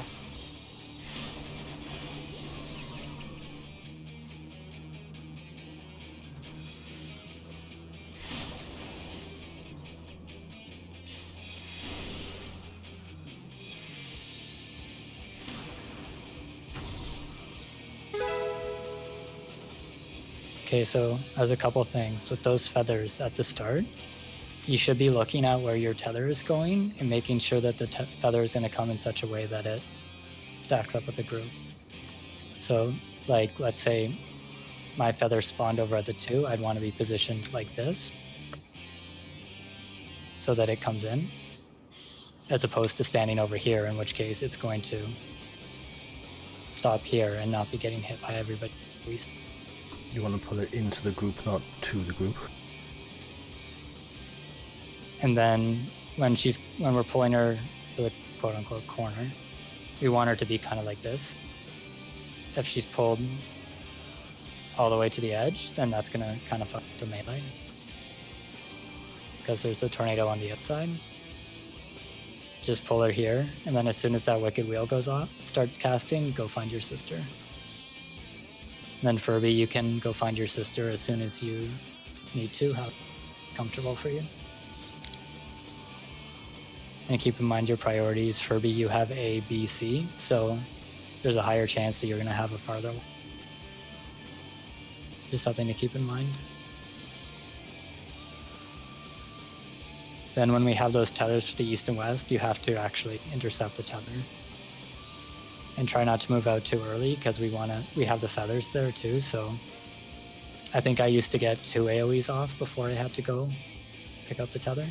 Okay, so as a couple things, with those feathers at the start, you should be looking at where your tether is going and making sure that the feather is going to come in such a way that it stacks up with the group. So, like, let's say my feather spawned over at the 2, I'd want to be positioned like this so that it comes in, as opposed to standing over here, in which case it's going to stop here and not be getting hit by everybody. You want to pull it into the group, not to the group. And then when we're pulling her to the quote unquote corner, we want her to be kind of like this. If she's pulled all the way to the edge, then that's gonna kind of fuck the melee. Because there's a tornado on the outside. Just pull her here, and then as soon as that wicked wheel goes off, starts casting, go find your sister. And then Furby, you can go find your sister as soon as you need to, how comfortable for you. And keep in mind your priorities. Furby, you have A, B, C, so there's a higher chance that you're going to have a farther one. Just something to keep in mind. Then when we have those tethers to the east and west, you have to actually intercept the tether. And try not to move out too early, because we have the feathers there too, so I think I used to get 2 AoEs off before I had to go pick up the tether.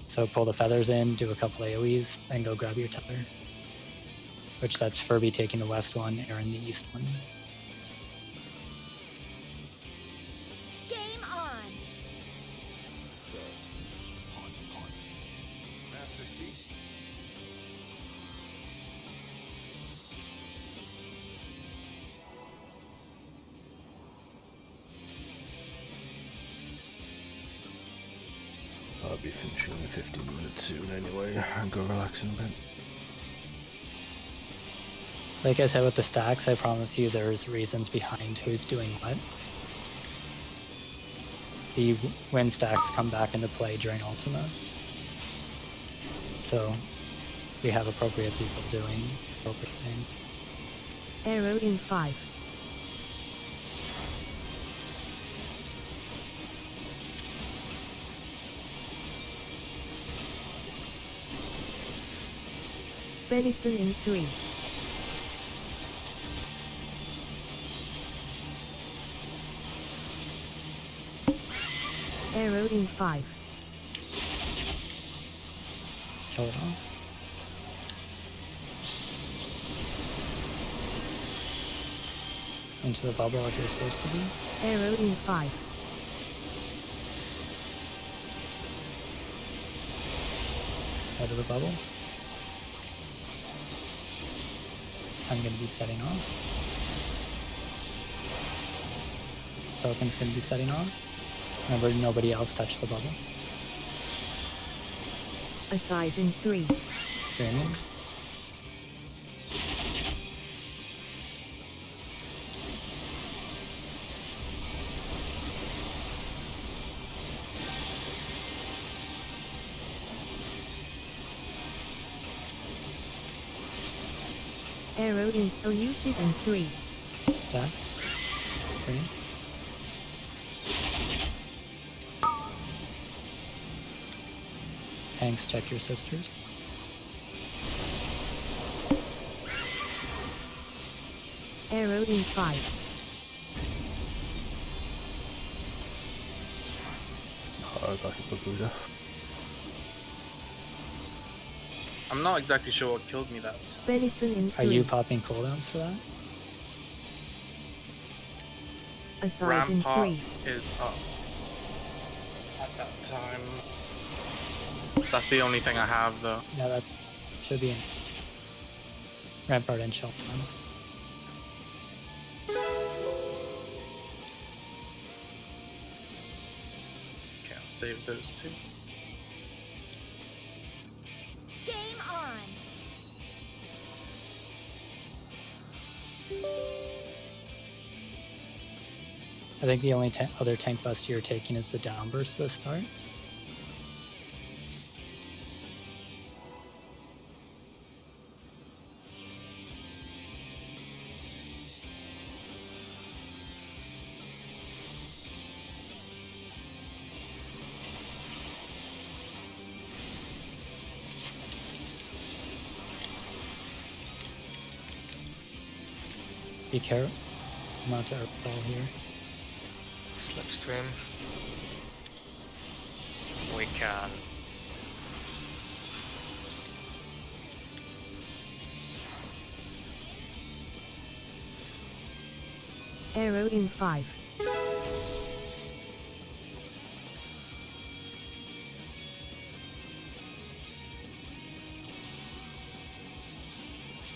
So pull the feathers in, do a couple AoEs, and go grab your tether. Which that's Furby taking the west one, Aaron the east one. Game on. I'll be finishing in 15 minutes soon anyway. I'll go relax in a bit. Like I said with the stacks, I promise you there's reasons behind who's doing what. The win stacks come back into play during Ultima. So we have appropriate people doing appropriate things. Arrow in 5. Venison in 3. Arrow in 5. Kill it off. Into the bubble like you're supposed to be. Arrow in 5. Out of the bubble. I'm going to be setting off. Soken's going to be setting off. Remember, nobody else touched the bubble. A size in 3. Draining. Arrow in. UwU sit in 3. That. Drain. Tanks, check your sisters. Arrow in 5. Oh, I got hit by Buddha. I'm not exactly sure what killed me that time. Venison in 3. Are you popping cooldowns for that? A size in Rampart 3. is up at that time. That's the only thing I have though. No, that should be in Rampart and Shelton. Okay, I'll save those two. Game on. I think the only other tank bust you're taking is the downburst to the start. Be careful. I'm out to Earthball here. Slipstream. We can. Arrow in 5.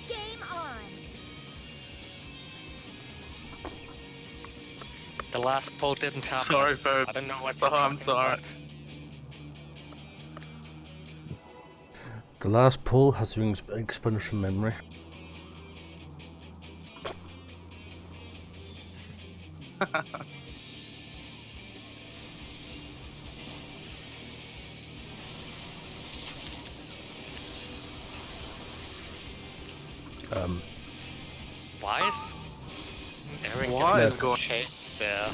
Game on. The last pull didn't happen. Sorry for. I don't know what So, you're I'm talking sorry. about. The last pull has been expunged from memory. Why is Aaron What getting is some going- shade there?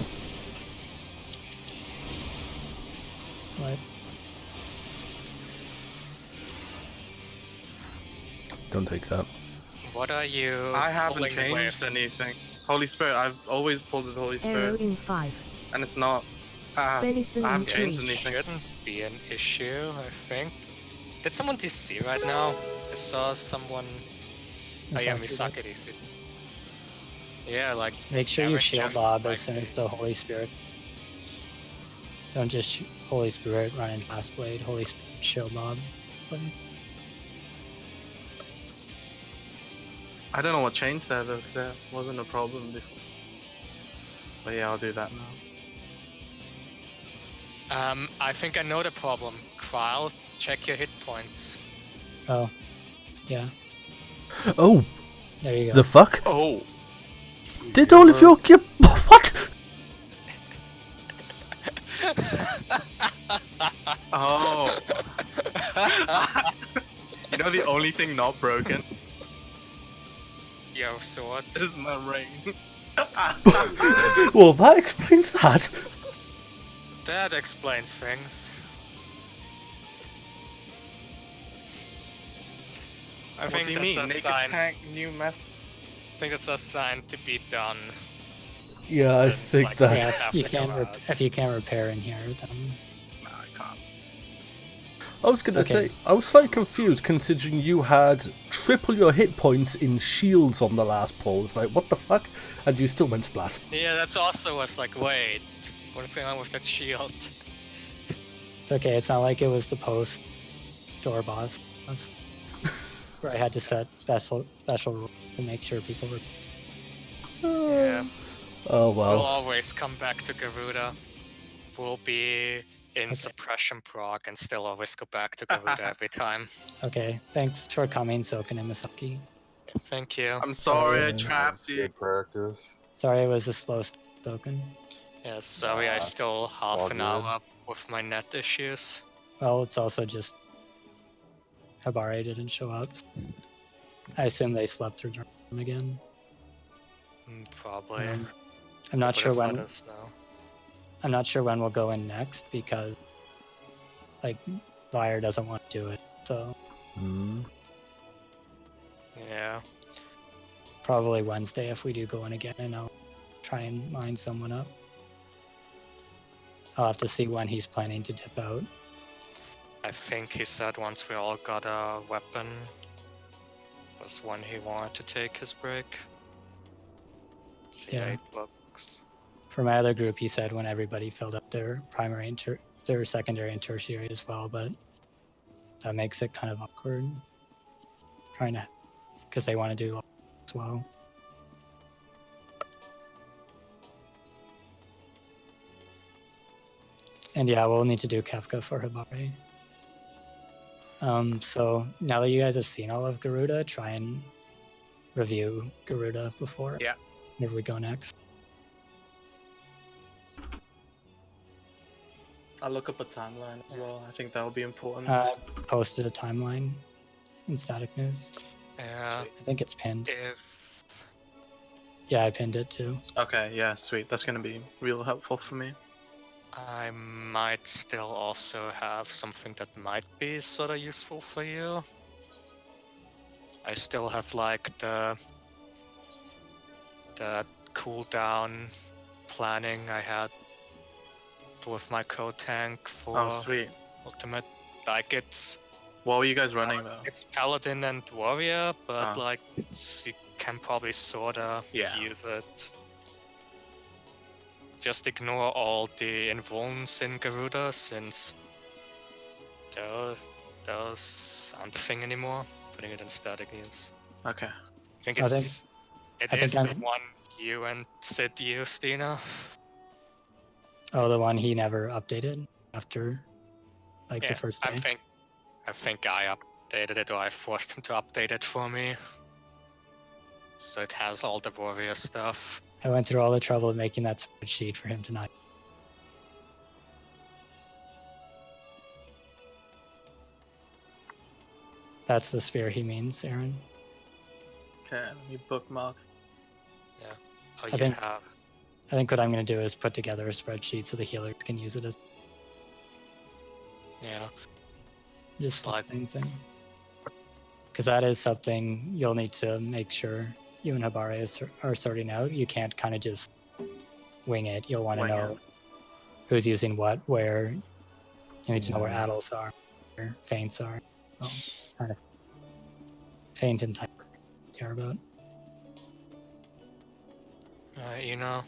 What? Don't take that. What are you? I haven't pulling changed with? anything. Holy Spirit, I've always pulled with Holy Arrow Spirit, in 5. and it's not. Venison I in haven't changed 3. anything. Shouldn't be an issue, I think. Did someone DC right now? I saw someone. Oh yeah, Misaki Misaki DC. Yeah, like. Make sure you Aaron shield just, lob like, as soon as the Holy Spirit. Don't just Holy Spirit run in Blast Blade, Holy Spirit shield lob. Play. I don't know what changed there though, because there wasn't a problem before. But yeah, I'll do that now. I think I know the problem. Krile, check your hit points. Oh, yeah. Oh, There you go. the fuck? Oh, Did all of your what? oh. You know the only thing not broken Yo, sword. is my ring. Well, that explains that. That explains things. I What think do you that's mean? a Naked sign. tank, new map? I think that's a sign to be done. Yeah, I Since, think like, that. Yeah, have if you to go can't out. if you can't repair in here, then Nah, I can't. I was gonna Okay. say, I was slightly confused considering you had triple your hit points in shields on the last pull. It's like, what the fuck? And you still went splat. Yeah, that's also what's like, wait, what's going on with that shield? it's okay. It's not like it was the post door boss where I had to set special rules to make sure people were. Yeah, Oh we'll well. always come back to Garuda. We'll be in Okay. suppression prog and still always go back to Garuda every time. Okay, thanks for coming, Soken and Misaki. Thank you. I'm sorry I Sorry. trapped you. Good practice. Sorry it was a slow Soken. Yeah, sorry, I Nah, still half all an good. hour up with my net issues. Well, it's also just Habare didn't show up. I assume they slept through Durham again. Probably. I'm not They sure would've when. let us know. I'm not sure when we'll go in next because, like, Vire doesn't want to do it. So Hmm. Yeah. probably Wednesday if we do go in again, and I'll try and line someone up. I'll have to see when he's planning to dip out. I think he said once we all got a weapon was when he wanted to take his break. See, Yeah. 8 bucks. For my other group, he said when everybody filled up their primary and their secondary and tertiary as well, but that makes it kind of awkward trying to, because they want to do all as well. And yeah, we'll need to do Kefka for Hibari. So now that you guys have seen all of Garuda, try and review Garuda before Yeah. whenever we go next. I'll look up a timeline as well. I think that will be important. Posted a timeline in static news. Yeah. Sweet. I think it's pinned. If Yeah, I pinned it too. Okay, yeah, sweet. That's gonna be real helpful for me. I might still also have something that might be sort of useful for you. I still have like the cooldown planning I had with my code tank for Oh, sweet. ultimate. Like it's What were you guys running though? it's paladin and warrior, but Oh. like you can probably sorta Yeah. use it. Just ignore all the invulns in Garuda since those aren't a thing anymore. Putting it in static is. Okay. I think I think- it's it I think is the I'm- one you and Sid used, Dina. Oh, the one he never updated after, like, the first day. I think I updated it, or I forced him to update it for me. So it has all the warrior stuff. I went through all the trouble of making that spreadsheet for him tonight. That's the spear he means, Aaron. Okay, let me bookmark. Oh, I you think- have. I think what I'm going to do is put together a spreadsheet so the healers can use it as Yeah. just Like- things in. Because that is something you'll need to make sure you and Habare are sorting out. You can't kind of just wing it. You'll want to Wing know it. who's using what, where. You need to know where addles are, where feints are. Well, kind of feint and type care about. You know.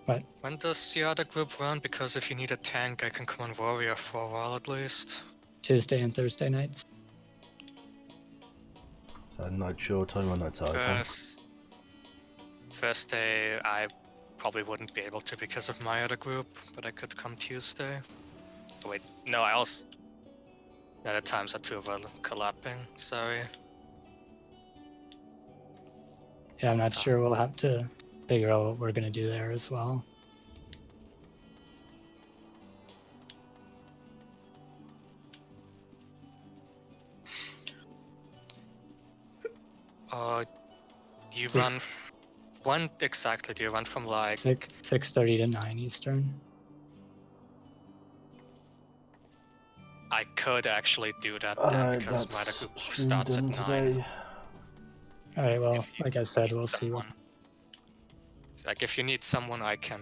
What? When does the other group run? Because if you need a tank, I can come on warrior for a while at least. Tuesday and Thursday nights. So night show time or night side time. First day, I probably wouldn't be able to because of my other group, but I could come Tuesday. Oh, wait, no, I also. The other times are too overlapping. Sorry. Yeah, I'm not sure. We'll have to figure out what we're going to do there as well. You run. When exactly do you run from like? 6:30 to 9 Eastern. I could actually do that then because my other group starts at 9. Alright, well, If you like I said, need we'll see. someone. It's like if you need someone, I can